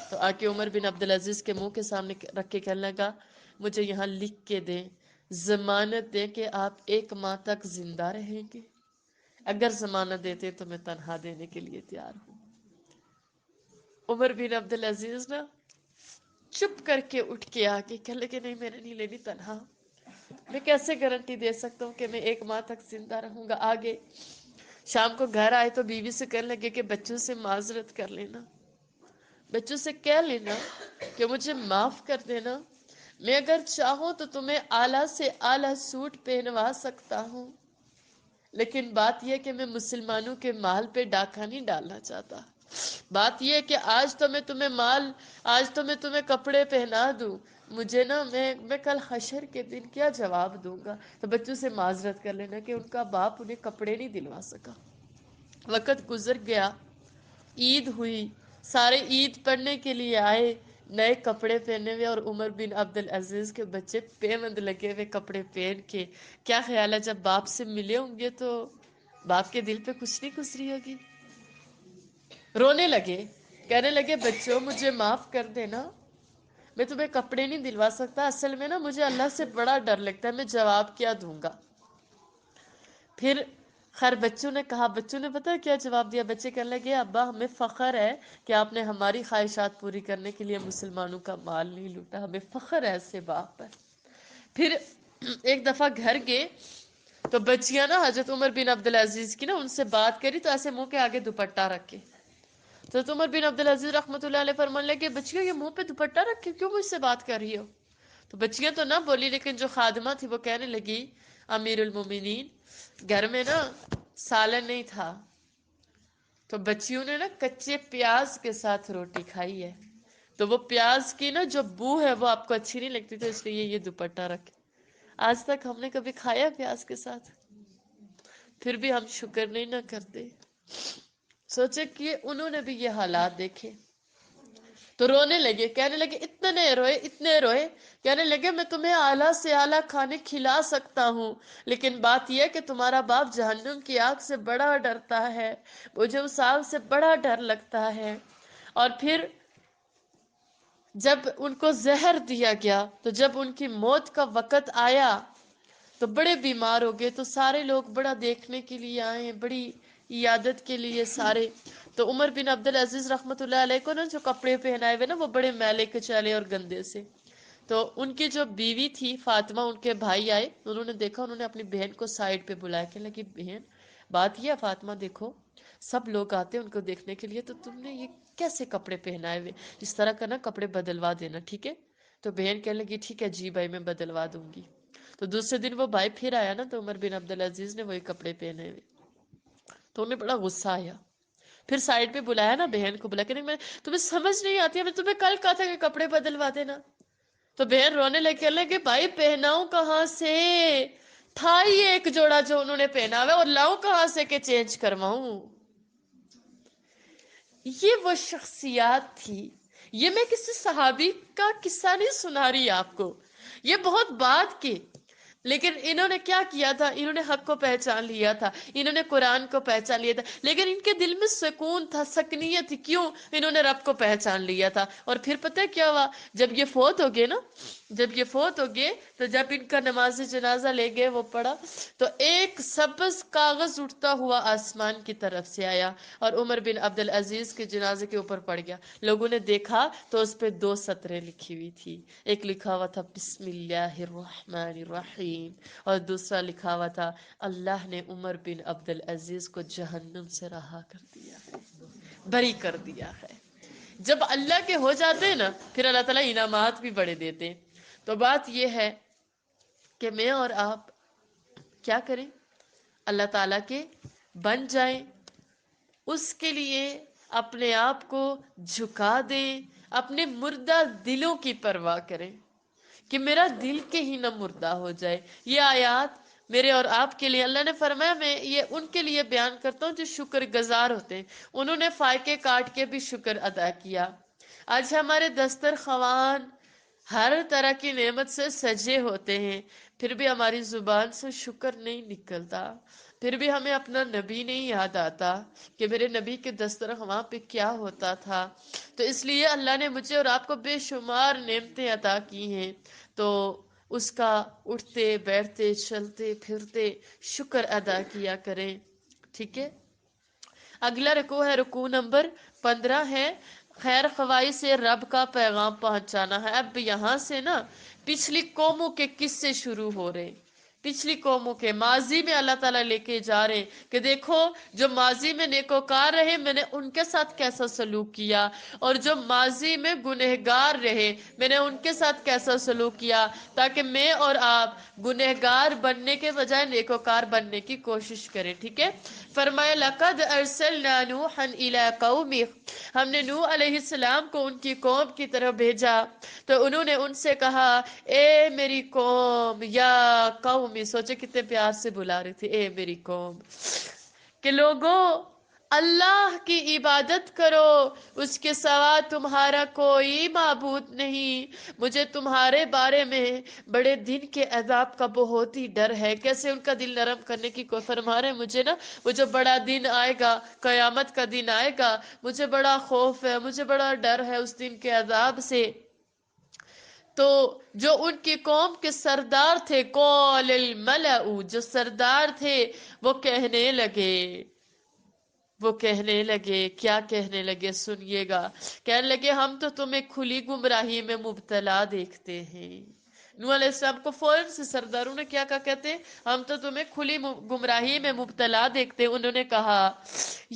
تو آ کے عمر بن عبدالعزیز کے منہ کے سامنے رکھ کے کہنے لگا مجھے یہاں لکھ کے دیں، ضمانت دیں کہ آپ 1 ماہ تک زندہ رہیں گے، اگر ضمانت دیتے تو میں تنخواہ دینے کے لیے تیار ہوں۔ عمر بن عبدالعزیز نا چپ کر کے اٹھ کے آ کے کہنے لگے نہیں میں نے نہیں لینی تنخواہ، میں کیسے گارنٹی دے سکتا ہوں کہ میں 1 ماہ تک زندہ رہوں گا۔ آگے شام کو گھر آئے تو بیوی سے کہنے لگے کہ بچوں سے معذرت کر لینا، بچوں سے کہہ لینا کہ مجھے معاف کر دینا، میں اگر چاہوں تو تمہیں اعلیٰ سے اعلیٰ سوٹ پہنوا سکتا ہوں، لیکن بات یہ کہ میں مسلمانوں کے مال پہ ڈاکہ نہیں ڈالنا چاہتا۔ بات یہ ہے کہ آج تو میں تمہیں کپڑے پہنا دوں، مجھے نا میں کل حشر کے دن کیا جواب دوں گا۔ تو بچوں سے معذرت کر لینا کہ ان کا باپ انہیں کپڑے نہیں دلوا سکا۔ وقت گزر گیا، عید ہوئی، سارے عید پڑھنے کے لیے آئے، نئے کپڑے پہنے ہوئے، اور عمر بن عبدالعزیز کے بچے پیوند لگے ہوئے کپڑے پہن کے، کیا خیال ہے جب باپ سے ملے ہوں گے تو باپ کے دل پہ کچھ نہیں گزری ہوگی؟ رونے لگے، کہنے لگے بچوں مجھے معاف کر دینا، میں تمہیں کپڑے نہیں دلوا سکتا، اصل میں نا مجھے اللہ سے بڑا ڈر لگتا ہے، میں جواب کیا دوں گا۔ پھر خیر بچوں نے کہا، بچوں نے پتہ کیا جواب دیا؟ بچے کہنے لگے ابا ہمیں فخر ہے کہ آپ نے ہماری خواہشات پوری کرنے کے لیے مسلمانوں کا مال نہیں لوٹا، ہمیں فخر ہے ایسے باپ پر۔ پھر ایک دفعہ گھر گئے تو بچیاں نا حضرت عمر بن عبدالعزیز کی نا ان سے بات کری تو ایسے منہ کے آگے دوپٹہ رکھے، تو حضرت عمر بن عبدالعزیز رحمۃ اللہ علیہ فرمانے لگے بچیوں یہ منہ پہ دوپٹہ رکھے کیوں مجھ سے بات کر رہی ہو؟ تو بچیاں تو نہ بولی، لیکن جو خادمہ تھی وہ کہنے لگی امیر المومنین گھر میں نا سالن نہیں تھا، تو بچیوں نے نا کچے پیاز کے ساتھ روٹی کھائی ہے، تو وہ پیاز کی نا جو بو ہے وہ آپ کو اچھی نہیں لگتی، تو اس لیے یہ دوپٹہ رکھے۔ آج تک ہم نے کبھی کھایا پیاز کے ساتھ؟ پھر بھی ہم شکر نہیں نہ کرتے۔ سوچے کہ انہوں نے بھی یہ حالات دیکھے تو رونے لگے، کہنے لگے اتنے روئے، کہنے لگے میں تمہیں اعلیٰ سے اعلیٰ کھانے کھلا سکتا ہوں، لیکن بات یہ کہ تمہارا باپ جہنم کی آگ سے بڑا ڈرتا ہے، مجھے اس آگ سے بڑا ڈر لگتا ہے۔ اور پھر جب ان کو زہر دیا گیا تو جب ان کی موت کا وقت آیا تو بڑے بیمار ہو گئے، تو سارے لوگ بڑا دیکھنے کے لیے آئے، بڑی عیادت کے لیے سارے۔ تو عمر بن عبدالعزیز رحمۃ اللہ علیہ کو نا جو کپڑے پہنائے ہوئے نا وہ بڑے میلے کچیلے اور گندے سے، تو ان کی جو بیوی تھی فاطمہ، ان کے بھائی آئے، انہوں نے دیکھا، انہوں نے اپنی بہن کو سائڈ پہ بلایا، کہنے لگی بہن بات یہ ہے فاطمہ دیکھو سب لوگ آتے ہیں ان کو دیکھنے کے لیے، تو تم نے یہ کیسے کپڑے پہنائے ہوئے، اس طرح کا نا کپڑے بدلوا دینا ٹھیک ہے؟ تو بہن کہنے لگی ٹھیک ہے جی بھائی میں بدلوا دوں گی۔ تو دوسرے دن وہ بھائی پھر آیا نا تو عمر بن عبدالعزیز نے وہی کپڑے پہنے ہوئے، تو انہیں بڑا غصہ آیا، پھر سائڈ پہ بلایا نا بہن کو، بلا کہ نہیں میں تمہیں سمجھ نہیں آتی ہے، میں تمہیں کل کہا تھا کہ کپڑے بدلوا دینا۔ تو بہن رونے لگے، کہنے لگے بھائی پہناؤں کہاں سے، تھا ہی ایک جوڑا جو انہوں نے پہنا ہوا اور لاؤں کہاں سے کہ چینج کرواؤں۔ یہ وہ شخصیات تھی، یہ میں کسی صحابی کا قصہ نہیں سنا رہی آپ کو، یہ بہت بعد کے، لیکن انہوں نے کیا کیا تھا، انہوں نے حق کو پہچان لیا تھا، انہوں نے قرآن کو پہچان لیا تھا، لیکن ان کے دل میں سکون تھا، سکنیت تھی، کیوں؟ انہوں نے رب کو پہچان لیا تھا۔ اور پھر پتہ ہے کیا ہوا، جب یہ فوت ہو گئے نا، جب یہ فوت ہو گئے تو جب ان کا نماز جنازہ لے گئے وہ پڑھا تو ایک سبز کاغذ اٹھتا ہوا آسمان کی طرف سے آیا اور عمر بن عبدالعزیز کے جنازے کے اوپر پڑ گیا۔ لوگوں نے دیکھا تو اس پہ 2 سطریں لکھی ہوئی تھی، ایک لکھا ہوا تھا بسم اللہ الرحمن الرحیم اور دوسرا لکھا ہوا تھا اللہ نے عمر بن عبدالعزیز کو جہنم سے رہا کر دیا ہے، بری کر دیا ہے۔ جب اللہ کے ہو جاتے ہیں نا پھر اللہ تعالیٰ انعامات بھی بڑے دیتے ہیں۔ تو بات یہ ہے کہ میں اور آپ کیا کریں، اللہ تعالیٰ کے بن جائیں، اس کے لیے اپنے آپ کو جھکا دیں، اپنے مردہ دلوں کی پرواہ کریں کہ میرا دل کہیں نہ مردہ ہو جائے۔ یہ آیات میرے اور آپ کے لیے اللہ نے فرمایا میں یہ ان کے لیے بیان کرتا ہوں جو شکر گزار ہوتے ہیں. انہوں نے فائقے کاٹ کے بھی شکر ادا کیا. آج ہمارے دسترخوان ہر طرح کی نعمت سے سجے ہوتے ہیں، پھر بھی ہماری زبان سے شکر نہیں نکلتا، پھر بھی ہمیں اپنا نبی نہیں یاد آتا کہ میرے نبی کے دسترخوان پہ کیا ہوتا تھا. تو اس لیے اللہ نے مجھے اور آپ کو بے شمار نعمتیں عطا کی ہیں، تو اس کا اٹھتے بیٹھتے چلتے پھرتے شکر ادا کیا کریں. ٹھیک ہے. اگلا رکوع ہے رکوع نمبر 15 ہے خیر خواہی سے رب کا پیغام پہنچانا ہے. اب یہاں سے نا پچھلی قوموں کے قصے شروع ہو رہے، پچھلی قوموں کے ماضی میں اللہ تعالیٰ لے کے جا رہے کہ دیکھو جو ماضی میں نیکوکار رہے میں نے ان کے ساتھ کیسا سلوک کیا، اور جو ماضی میں گنہگار رہے میں نے ان کے ساتھ کیسا سلوک کیا، تاکہ میں اور آپ گنہگار بننے کے بجائے نیکوکار بننے کی کوشش کریں. ٹھیک ہے. فرمایا لقد ارسلنا نوحا الی قومہ، ہم نے نوح علیہ السلام کو ان کی قوم کی طرف بھیجا تو انہوں نے ان سے کہا اے میری قوم، یا قومی، سوچے کتنے پیار سے بلا رہی تھی اے میری قوم، کہ لوگوں اللہ کی عبادت کرو، اس کے سوا تمہارا کوئی معبود نہیں. مجھے تمہارے بارے میں بڑے دن کے عذاب کا بہت ہی ڈر ہے. کیسے ان کا دل نرم کرنے کی کوئی فرما رہے مجھے نا وہ جو بڑا دن آئے گا، قیامت کا دن آئے گا، مجھے بڑا خوف ہے، مجھے بڑا ڈر ہے اس دن کے عذاب سے. تو جو ان کی قوم کے سردار تھے، قول الملأ، جو سردار تھے وہ کہنے لگے، کیا کہنے لگے سنیے گا. کہنے لگے ہم تو تمہیں کھلی گمراہی میں مبتلا دیکھتے ہیں. نوح علیہ السلام کو فوراً سے سرداروں نے کیا کہا، کہتے ہیں ہم تو تمہیں کھلی گمراہی میں مبتلا دیکھتے. انہوں نے کہا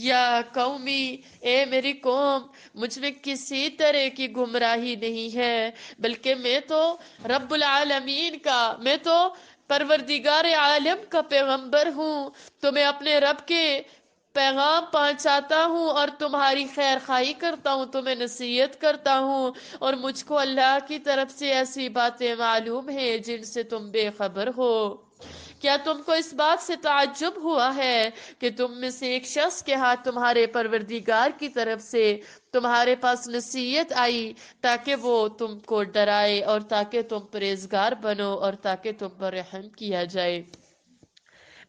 یا قومی، اے میری قوم، مجھ میں کسی طرح کی گمراہی نہیں ہے، بلکہ میں تو رب العالمین کا، میں تو پروردگار عالم کا پیغمبر ہوں. تو میں اپنے رب کے پیغام پہنچاتا ہوں اور تمہاری خیر خواہی کرتا ہوں، تمہیں نصیحت کرتا ہوں، اور مجھ کو اللہ کی طرف سے ایسی باتیں معلوم ہیں جن سے تم بے خبر ہو. کیا تم کو اس بات سے تعجب ہوا ہے کہ تم میں سے ایک شخص کے ہاتھ تمہارے پروردگار کی طرف سے تمہارے پاس نصیحت آئی تاکہ وہ تم کو ڈرائے اور تاکہ تم پرہیزگار بنو اور تاکہ تم پر رحم کیا جائے؟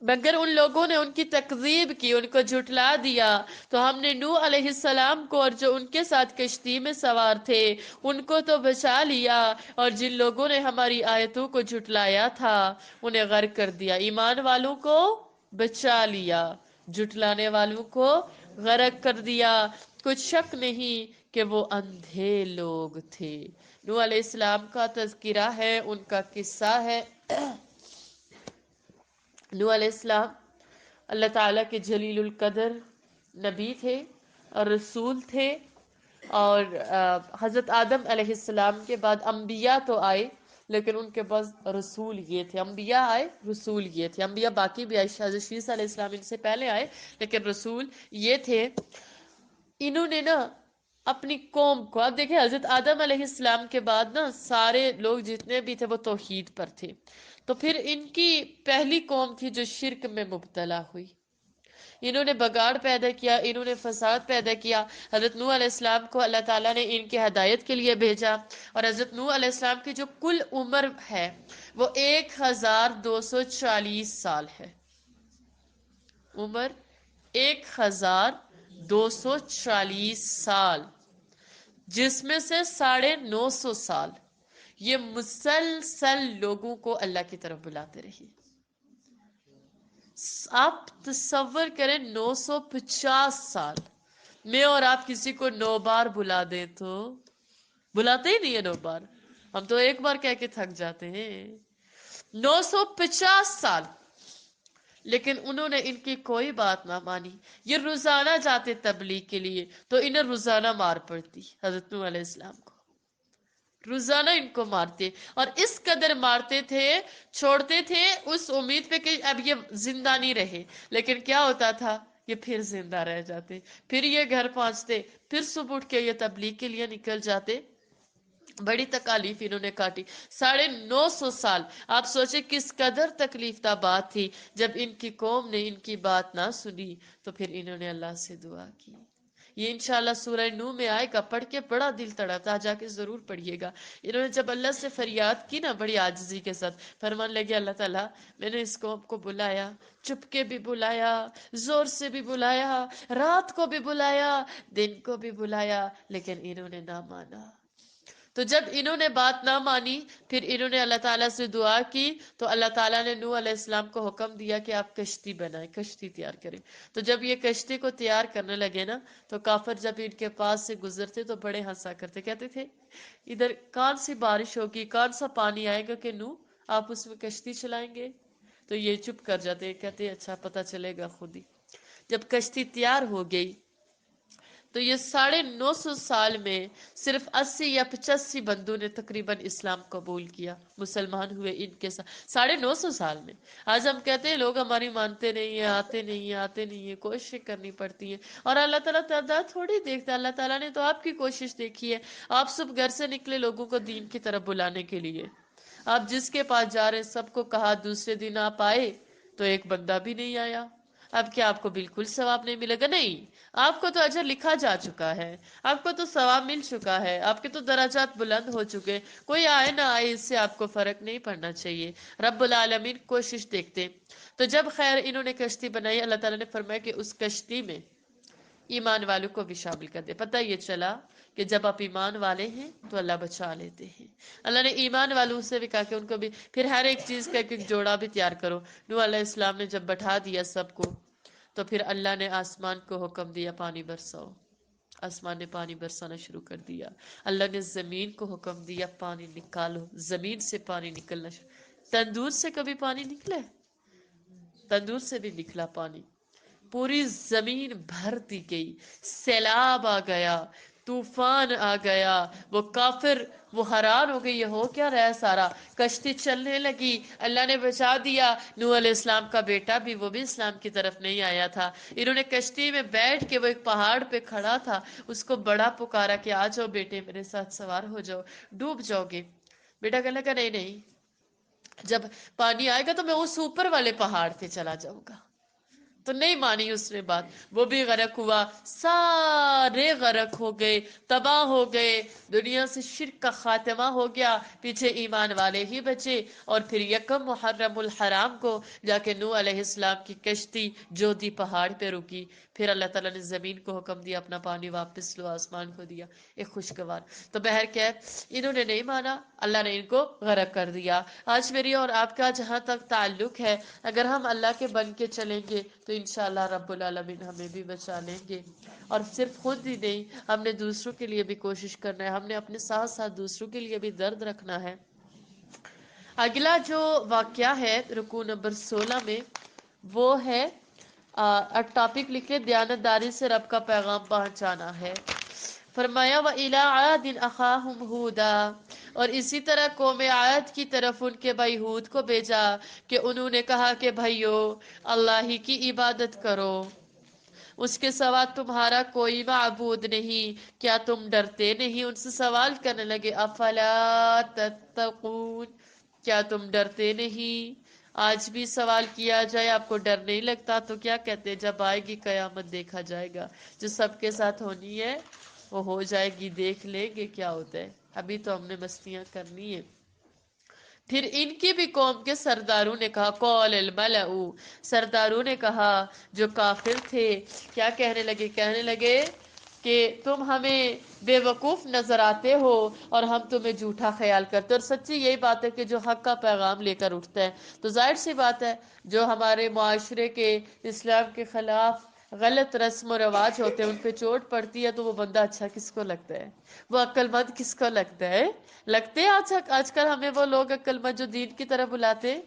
مگر ان لوگوں نے ان کی تکذیب کی، ان کو جھٹلا دیا. تو ہم نے نوح علیہ السلام کو اور جو ان کے ساتھ کشتی میں سوار تھے ان کو تو بچا لیا، اور جن لوگوں نے ہماری آیتوں کو جھٹلایا تھا انہیں غرق کر دیا. ایمان والوں کو بچا لیا، جھٹلانے والوں کو غرق کر دیا. کچھ شک نہیں کہ وہ اندھے لوگ تھے. نوح علیہ السلام کا تذکرہ ہے، ان کا قصہ ہے. نوح علیہ السلام اللہ تعالیٰ کے جلیل القدر نبی تھے اور رسول تھے، اور حضرت آدم علیہ السلام کے بعد انبیاء تو آئے لیکن ان کے بعد رسول یہ تھے. انبیاء آئے، رسول یہ تھے. انبیاء باقی بھی آئے، حضرت عیسیٰ علیہ السلام ان سے پہلے آئے لیکن رسول یہ تھے. انہوں نے نا اپنی قوم کو، اب دیکھیں حضرت آدم علیہ السلام کے بعد نا سارے لوگ جتنے بھی تھے وہ توحید پر تھے، تو پھر ان کی پہلی قوم تھی جو شرک میں مبتلا ہوئی. انہوں نے بگاڑ پیدا کیا، انہوں نے فساد پیدا کیا. حضرت نوح علیہ السلام کو اللہ تعالیٰ نے ان کی ہدایت کے لیے بھیجا، اور حضرت نوح علیہ السلام کی جو کل عمر ہے وہ 1240 سال ہے. عمر 1240 سال، جس میں سے 950 سال یہ مسلسل لوگوں کو اللہ کی طرف بلاتے رہی. آپ تصور کریں 950 سال میں اور آپ کسی کو 9 بار بلا دیں تو بلاتے ہی نہیں ہے 9 بار، ہم تو ایک بار کہہ کے تھک جاتے ہیں. 950 سال، لیکن انہوں نے ان کی کوئی بات نہ مانی. یہ روزانہ جاتے تبلیغ کے لیے تو انہیں روزانہ مار پڑتی. حضرت نوح علیہ السلام کو روزانہ ان کو مارتے، اور اس قدر مارتے تھے، چھوڑتے تھے اس امید پہ کہ اب یہ زندہ نہیں رہے، لیکن کیا ہوتا تھا یہ پھر زندہ رہ جاتے، پھر یہ گھر پہنچتے، پھر صبح اٹھ کے یہ تبلیغ کے لیے نکل جاتے. بڑی تکالیف انہوں نے کاٹی، 950 سال۔ آپ سوچیں کس قدر تکلیف دہ بات تھی۔ جب ان کی قوم نے ان کی بات نہ سنی تو پھر انہوں نے اللہ سے دعا کی۔ یہ انشاءاللہ سورہ نو میں آئے گا، پڑھ کے بڑا دل تڑپتا، جا کے ضرور پڑھیے گا۔ انہوں نے جب اللہ سے فریاد کی نا بڑی عاجزی کے ساتھ، فرمان لگے اللہ تعالیٰ میں نے اس قوم کو بلایا، چپ کے بھی بلایا، زور سے بھی بلایا، رات کو بھی بلایا، دن کو بھی بلایا، لیکن انہوں نے نہ مانا۔ تو جب انہوں نے بات نہ مانی، پھر انہوں نے اللہ تعالیٰ سے دعا کی، تو اللہ تعالیٰ نے نوح علیہ السلام کو حکم دیا کہ آپ کشتی بنائیں، کشتی تیار کریں۔ تو جب یہ کشتی کو تیار کرنے لگے نا، تو کافر جب ان کے پاس سے گزرتے تو بڑے ہنسا کرتے، کہتے تھے ادھر کون سی بارش ہوگی، کون سا پانی آئے گا کہ نوح آپ اس میں کشتی چلائیں گے؟ تو یہ چپ کر جاتے، کہتے اچھا پتہ چلے گا خود ہی۔ جب کشتی تیار ہو گئی تو یہ 950 سال میں صرف 80 یا 85 بندوں نے تقریباً اسلام قبول کیا، مسلمان ہوئے ان کے ساتھ 950 سال میں۔ آج ہم کہتے ہیں لوگ ہماری مانتے نہیں ہیں، آتے نہیں ہیں، آتے نہیں ہیں، کوششیں کرنی پڑتی ہیں، اور اللہ تعالیٰ تعداد تھوڑی دیکھتا ہے۔ اللہ تعالیٰ نے تو آپ کی کوشش دیکھی ہے۔ آپ صبح گھر سے نکلے لوگوں کو دین کی طرف بلانے کے لیے، آپ جس کے پاس جا رہے سب کو کہا، دوسرے دن آپ آئے تو ایک بندہ بھی نہیں آیا۔ اب کیا آپ کو بالکل ثواب نہیں ملے گا؟ نہیں، آپ کو تو اجر لکھا جا چکا ہے، آپ کو تو ثواب مل چکا ہے، آپ کے تو درجات بلند ہو چکے۔ کوئی آئے نہ آئے اس سے آپ کو فرق نہیں پڑنا چاہیے، رب العالمین کوشش دیکھتے۔ تو جب خیر انہوں نے کشتی بنائی، اللہ تعالیٰ نے فرمایا کہ اس کشتی میں ایمان والوں کو بھی شامل کر دے۔ پتہ یہ چلا کہ جب آپ ایمان والے ہیں تو اللہ بچا لیتے ہیں۔ اللہ نے ایمان والوں سے بھی کہا کہ ان کو بھی، پھر ہر ایک چیز کا ایک جوڑا بھی تیار کرو۔ نوح علیہ السلام نے جب بٹھا دیا سب کو، تو پھر اللہ نے آسمان کو حکم دیا پانی برساؤ۔ آسمان نے پانی برسانا شروع کر دیا۔ اللہ نے زمین کو حکم دیا پانی نکالو، زمین سے پانی نکلنا شروع۔ تندور سے کبھی پانی نکلے؟ تندور سے بھی نکلا پانی، پوری زمین بھر دی گئی، سیلاب آ گیا، طوفان آ گیا، وہ کافر وہ حیران ہو گئی، یہ ہو کیا رہا ہے سارا۔ کشتی چلنے لگی، اللہ نے بچا دیا۔ نوح علیہ السلام کا بیٹا بھی، وہ بھی اسلام کی طرف نہیں آیا تھا۔ انہوں نے کشتی میں بیٹھ کے، وہ ایک پہاڑ پہ کھڑا تھا، اس کو بڑا پکارا کہ آ جاؤ بیٹے میرے ساتھ سوار ہو جاؤ، ڈوب جاؤ گے۔ بیٹا کہنے لگا نہیں نہیں، جب پانی آئے گا تو میں اس اوپر والے پہاڑ پہ چلا جاؤں گا۔ تو نہیں مانی اس نے بات، وہ بھی غرق ہوا، سارے غرق ہو گئے، تباہ ہو گئے، دنیا سے شرک کا خاتمہ ہو گیا، پیچھے ایمان والے ہی بچے۔ اور پھر یکم محرم الحرام کو جا کے نوح علیہ السلام کی کشتی جودی پہاڑ پہ رکی۔ پھر اللہ تعالیٰ نے زمین کو حکم دیا اپنا پانی واپس لو، آسمان کو دیا ایک خوشگوار۔ تو بہر کیا، انہوں نے نہیں مانا، اللہ نے ان کو غرق کر دیا۔ آج میری اور آپ کا جہاں تک تعلق ہے، اگر ہم اللہ کے بن کے چلیں گے تو انشاءاللہ رب العالمین ہمیں بھی بچا لیں گے۔ اور صرف خود ہی نہیں، ہم نے دوسروں کے لیے بھی کوشش کرنا ہے، ہم نے اپنے ساتھ ساتھ دوسروں کے لیے بھی درد رکھنا ہے۔ اگلا جو واقعہ ہے رکوع نمبر 16 میں، وہ ہے ٹاپک لکھے دیانتداری سے رب کا پیغام پہنچانا ہے۔ فرمایا وَإِلَىٰ عَادٍ أَخَاهُمْ هُودًا، اور اسی طرح قوم عاد کی طرف ان کے بھائی ہود کو بھیجا کہ انہوں نے کہا کہ بھائیو اللہ ہی کی عبادت کرو، اس کے سوا تمہارا کوئی معبود نہیں، کیا تم ڈرتے نہیں؟ ان سے سوال کرنے لگے افلا تتقون، کیا تم ڈرتے نہیں؟ آج بھی سوال کیا جائے آپ کو ڈر نہیں لگتا تو کیا کہتے، جب آئے گی قیامت دیکھا جائے گا، جو سب کے ساتھ ہونی ہے وہ ہو جائے گی، دیکھ لیں گے کیا ہوتا ہے، ابھی تو ہم نے مستیاں کرنی ہے۔ پھر ان کی بھی قوم کے سرداروں نے کہا، قول الملأ، سرداروں نے کہا جو کافر تھے، کیا کہنے لگے کہ تم ہمیں بے وقوف نظر آتے ہو اور ہم تمہیں جھوٹا خیال کرتے، اور سچی یہی بات ہے کہ جو حق کا پیغام لے کر اٹھتا ہے تو ظاہر سی بات ہے جو ہمارے معاشرے کے اسلام کے خلاف غلط رسم و رواج ہوتے ہیں ان پہ چوٹ پڑتی ہے، تو وہ بندہ اچھا کس کو لگتا ہے، وہ عقل مند کس کو لگتا ہے؟ لگتے آج کل ہمیں وہ لوگ عقل مند جو دین کی طرف بلاتے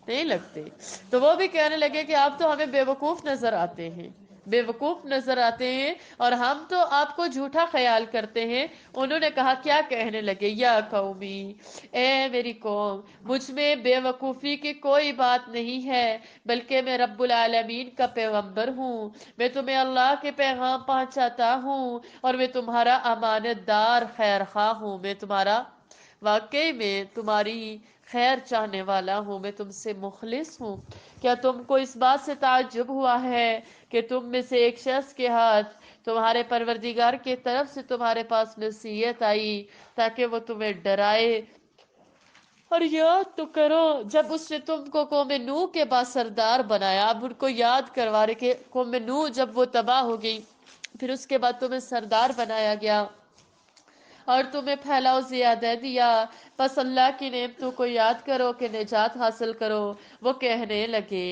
نہیں لگتے۔ تو وہ بھی کہنے لگے کہ آپ تو ہمیں بے وقوف نظر آتے ہیں، بے وقوف نظر آتے ہیں اور ہم تو آپ کو جھوٹا خیال کرتے ہیں۔ انہوں نے کہا، کیا کہنے لگے، یا قومی، اے میری قوم، مجھ میں بے وقوفی کی کوئی بات نہیں ہے، بلکہ میں رب العالمین کا پیغمبر ہوں، میں تمہیں اللہ کے پیغام پہنچاتا ہوں اور میں تمہارا امانت دار خیر خواہ ہوں، میں تمہارا واقعی میں تمہاری خیر چاہنے والا ہوں، میں تم سے مخلص ہوں۔ کیا تم کو اس بات سے تعجب ہوا ہے کہ تم میں سے ایک شخص کے ہاتھ تمہارے پروردگار کی طرف سے تمہارے پاس نصیحت آئی تاکہ وہ تمہیں ڈرائے؟ اور یاد تو کرو جب اس نے تم کو قوم نوح کے بعد سردار بنایا، اب ان کو یاد کروا رہے کہ قوم نوح جب وہ تباہ ہو گئی، پھر اس کے بعد تمہیں سردار بنایا گیا اور تمہیں پھیلاؤ زیادہ دیا، بس اللہ کی نعمتوں کو یاد کرو کہ نجات حاصل کرو۔ وہ کہنے لگے،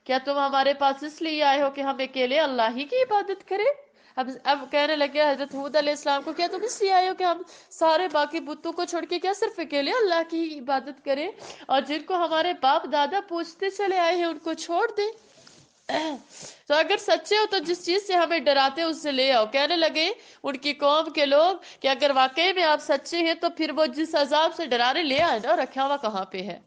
کیا تم ہمارے پاس اس لیے آئے ہو کہ ہم اکیلے اللہ ہی کی عبادت کریں؟ اب کہنے لگے حضرت ہود علیہ السلام کو، کیا تم اس لیے آئے ہو کہ ہم سارے باقی بتوں کو چھوڑ کے کیا صرف اکیلے اللہ کی عبادت کریں، اور جن کو ہمارے باپ دادا پوچھتے چلے آئے ہیں ان کو چھوڑ دیں؟ تو اگر سچے ہو تو جس چیز سے ہمیں ڈراتے اس سے لے آؤ۔ کہنے لگے ان کی قوم کے لوگ کہ اگر واقعی میں آپ سچے ہیں تو پھر وہ جس عذاب سے ڈرانے لے آئے نا، رکھا ہوا کہاں پہ ہے؟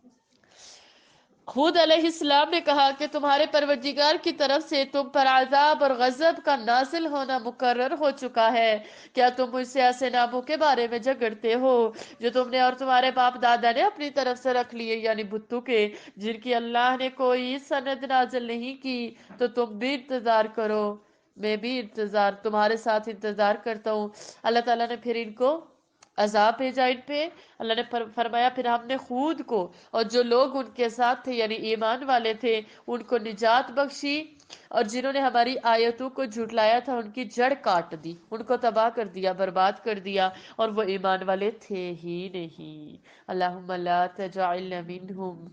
خود علیہ السلام نے کہا کہ تمہارے پروردگار کی طرف سے تم پر عذاب اور غضب کا نازل ہونا مقرر ہو چکا ہے۔ کیا تم مجھ سے ایسے ناموں کے بارے میں جھگڑتے ہو جو تم نے اور تمہارے باپ دادا نے اپنی طرف سے رکھ لیے، یعنی بتوں کے جن کی اللہ نے کوئی سند نازل نہیں کی؟ تو تم بھی انتظار کرو، میں بھی تمہارے ساتھ انتظار کرتا ہوں۔ اللہ تعالیٰ نے پھر ان کو عذاب بھیجا ان پہ۔ اللہ نے فرمایا پھر ہم نے خود کو اور جو لوگ ان کے ساتھ تھے یعنی ایمان والے تھے ان کو نجات بخشی، اور جنہوں نے ہماری آیتوں کو جھٹلایا تھا ان کی جڑ کاٹ دی، ان کو تباہ کر دیا، برباد کر دیا، اور وہ ایمان والے تھے ہی نہیں۔ اللہم لا تجعلنا منہم،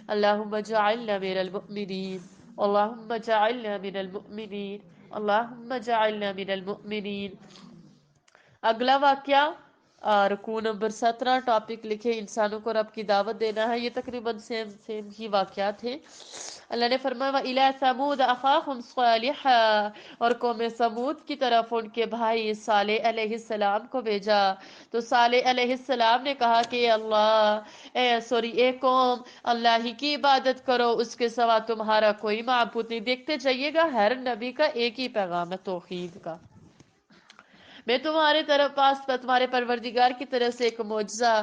اللہم اجعلنا من المؤمنین، اللہم اجعلنا من المؤمنین، اللہم اجعلنا من المؤمنین۔ اگلا واقعہ رکوع نمبر 17، ٹاپک لکھے انسانوں کو رب کی دعوت دینا ہے۔ یہ تقریباً سیم ہی واقعات ہیں۔ اللہ نے فرمایا وَإِلَىٰ ثَمُودَ أَخَاهُمْ صَالِحًا، اور قوم سمود کی طرف ان کے بھائی صالح علیہ السلام کو بھیجا۔ تو صالح علیہ السلام نے کہا کہ اے قوم، اللہ ہی کی عبادت کرو، اس کے سوا تمہارا کوئی معبود نہیں۔ دیکھتے جائیے گا ہر نبی کا ایک ہی پیغام ہے، توحید کا۔ میں تمہارے تمہارے پروردگار کی طرف سے ایک معجزہ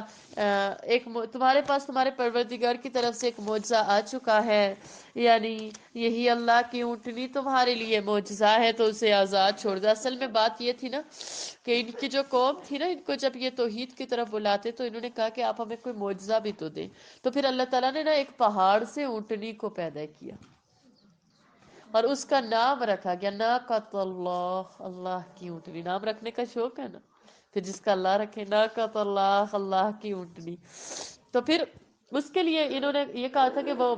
تمہارے پاس تمہارے پروردگار کی طرف سے ایک معجزہ آ چکا ہے، یعنی یہی اللہ کی اونٹنی تمہارے لیے معجزہ ہے، تو اسے آزاد چھوڑ دو۔ اصل میں بات یہ تھی نا کہ ان کی جو قوم تھی نا، ان کو جب یہ توحید کی طرف بلاتے تو انہوں نے کہا کہ آپ ہمیں کوئی معجزہ بھی تو دیں۔ تو پھر اللہ تعالیٰ نے نا ایک پہاڑ سے اونٹنی کو پیدا کیا اور اس کا نام رکھا گیا ناقۃ اللہ، اللہ کی اونٹنی۔ نام رکھنے کا شوق ہے نا، پھر جس کا اللہ رکھے، ناقۃ اللہ، اللہ کی اونٹنی۔ تو پھر اس کے لیے انہوں نے یہ کہا تھا کہ وہ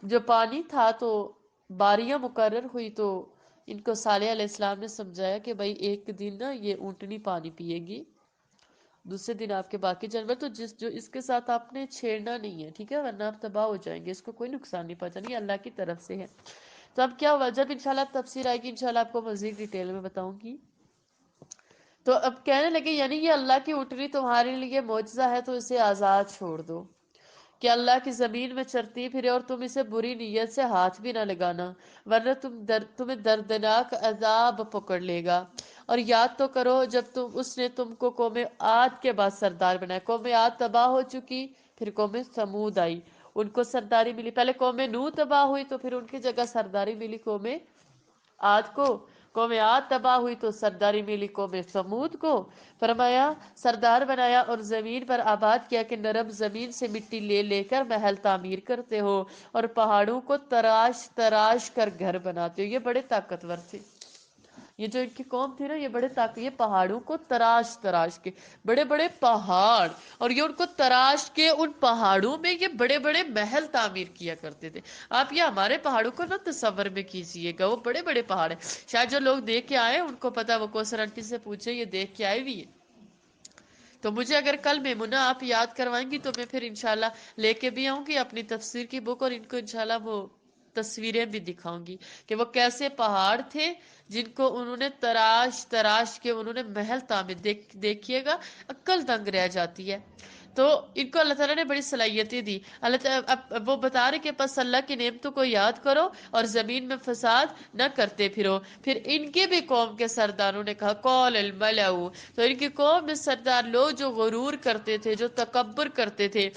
جو پانی تھا تو باریاں مقرر ہوئی، تو ان کو صالح علیہ السلام نے سمجھایا کہ بھائی ایک دن نا یہ اونٹنی پانی پیے گی، دوسرے دن آپ کے باقی جانور، تو جو اس کے ساتھ آپ نے چھیڑنا نہیں ہے، ٹھیک ہے، ورنہ آپ تباہ ہو جائیں گے، اس کو کوئی نقصان نہیں پہنچانی، اللہ کی طرف سے ہے۔ تو اب کیا ہوا، جب انشاءاللہ تفسیر آئے گی انشاءاللہ آپ کو مزید ڈیٹیل میں بتاؤں گی۔ تو اب کہنے لگے یعنی یہ اللہ کی اونٹنی تمہارے لیے معجزہ ہے تو اسے آزاد چھوڑ دو، کہ اللہ کی زمین میں چرتی پھرے، اور تم اسے بری نیت سے ہاتھ بھی نہ لگانا، ورنہ تمہیں دردناک عذاب پکڑ لے گا۔ اور یاد تو کرو جب اس نے تم کو قوم عاد کے بعد سردار بنایا، قوم عاد تباہ ہو چکی، پھر قوم سمود آئی، ان کو سرداری ملی۔ پہلے قوم نوح تباہ ہوئی تو پھر ان کی جگہ سرداری ملی قوم عاد کو، قوم عاد تباہ ہوئی تو سرداری ملی قوم سمود کو۔ فرمایا سردار بنایا اور زمین پر آباد کیا کہ نرم زمین سے مٹی لے لے کر محل تعمیر کرتے ہو اور پہاڑوں کو تراش تراش کر گھر بناتے ہو۔ یہ بڑے طاقتور تھے، یہ جو ان کی قوم تھی نا، یہ بڑے یہ پہاڑوں کو تراش تراش کے، بڑے بڑے پہاڑ، اور یہ ان کو تراش کے ان پہاڑوں میں یہ بڑے بڑے محل تعمیر کیا کرتے تھے۔ آپ یہ ہمارے پہاڑوں کو نہ تصور میں کیجئے گا، وہ بڑے بڑے پہاڑ ہیں، شاید جو لوگ دیکھ کے آئے ان کو پتا، وہ کوثر آنٹی سے پوچھے، یہ دیکھ کے آئے بھی ہیں۔ تو مجھے اگر کل میمونہ آپ یاد کروائیں گی تو میں پھر انشاءاللہ لے کے بھی آؤں گی اپنی تفسیر کی بک، اور ان کو انشاءاللہ وہ تصویریں بھی دکھاؤں گی کہ وہ کیسے پہاڑ تھے جن کو انہوں نے تراش تراش کے انہوں نے محل تعمیر، دیکھیے گا عقل دنگ رہ جاتی ہے۔ تو ان کو اللہ تعالیٰ نے بڑی صلاحیتیں دی. اللہ تعالیٰ اب وہ بتا رہے کہ پس اللہ کی نعمتوں کو یاد کرو اور زمین میں فساد نہ کرتے پھرو. پھر ان کے بھی قوم کے سرداروں نے کہا قول الملأ، تو ان کی قوم میں سردار لوگ جو غرور کرتے تھے، جو تکبر کرتے تھے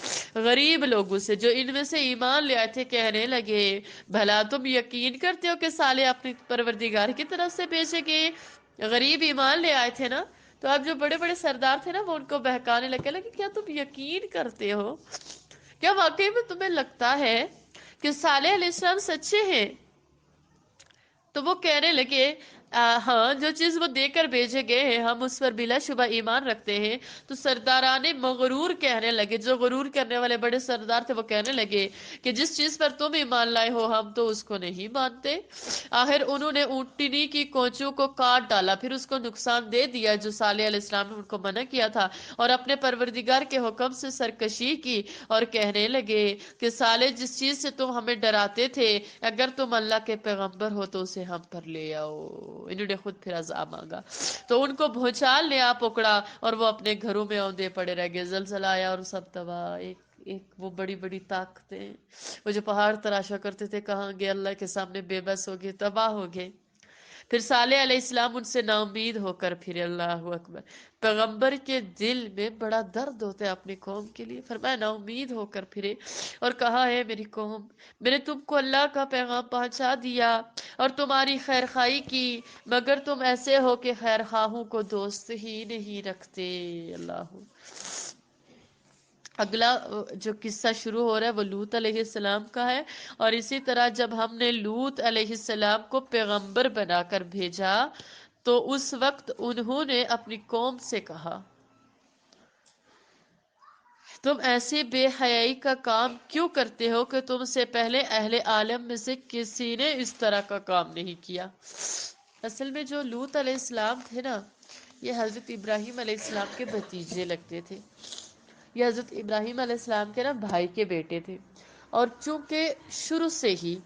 غریب لوگوں سے، جو ان میں سے ایمان لے آئے تھے، کہنے لگے بھلا تم یقین کرتے ہو کہ صالح اپنی پروردگار کی طرف سے بھیجے گئے؟ غریب ایمان لے آئے تھے نا، تو اب جو بڑے بڑے سردار تھے نا وہ ان کو بہکانے لگے کیا تم یقین کرتے ہو؟ کیا واقعی میں تمہیں لگتا ہے کہ صالح علیہ السلام سچے ہیں؟ تو وہ کہنے لگے ہاں، جو چیز وہ دے کر بھیجے گئے ہیں ہم اس پر بلا شبہ ایمان رکھتے ہیں. تو سرداران مغرور کہنے لگے، جو غرور کرنے والے بڑے سردار تھے وہ کہنے لگے کہ جس چیز پر تم ایمان لائے ہو ہم تو اس کو نہیں مانتے. آخر انہوں نے اونٹنی کی کونچوں کو کاٹ ڈالا، پھر اس کو نقصان دے دیا جو صالح علیہ السلام نے ان کو منع کیا تھا، اور اپنے پروردگار کے حکم سے سرکشی کی اور کہنے لگے کہ صالح جس چیز سے تم ہمیں ڈراتے تھے اگر تم اللہ کے پیغمبر ہو تو اسے ہم پر لے آؤ. انہوں نے خود پھر عذاب مانگا تو ان کو بھونچال نے آ پکڑا اور وہ اپنے گھروں میں اوندے پڑے رہ گئے. زلزلہ آیا اور سب تباہ. ایک وہ بڑی بڑی طاقتیں، وہ جو پہاڑ تراشا کرتے تھے کہاں گئے، اللہ کے سامنے بے بس ہو گئے، تباہ ہو گئے. پھر صالح علیہ السلام ان سے نا امید ہو کر پھرے. اللہ اکبر. پیغمبر کے دل میں بڑا درد ہوتا ہے اپنی قوم کے لیے. فرمایا نا امید ہو کر پھرے اور کہا ہے میری قوم، میں نے تم کو اللہ کا پیغام پہنچا دیا اور تمہاری خیر خواہی کی، مگر تم ایسے ہو کہ خیر خواہوں کو دوست ہی نہیں رکھتے. اللہ. اگلا جو قصہ شروع ہو رہا ہے وہ لوط علیہ السلام کا ہے، اور اسی طرح جب ہم نے لوط علیہ السلام کو پیغمبر بنا کر بھیجا تو اس وقت انہوں نے اپنی قوم سے کہا تم ایسی بے حیائی کا کام کیوں کرتے ہو کہ تم سے پہلے اہل عالم میں سے کسی نے اس طرح کا کام نہیں کیا. اصل میں جو لوط علیہ السلام تھے نا، یہ حضرت ابراہیم علیہ السلام کے بھتیجے لگتے تھے. یہ حضرت ابراہیم علیہ السلام کے نا بھائی کے بیٹے تھے، اور چونکہ شروع سے ہی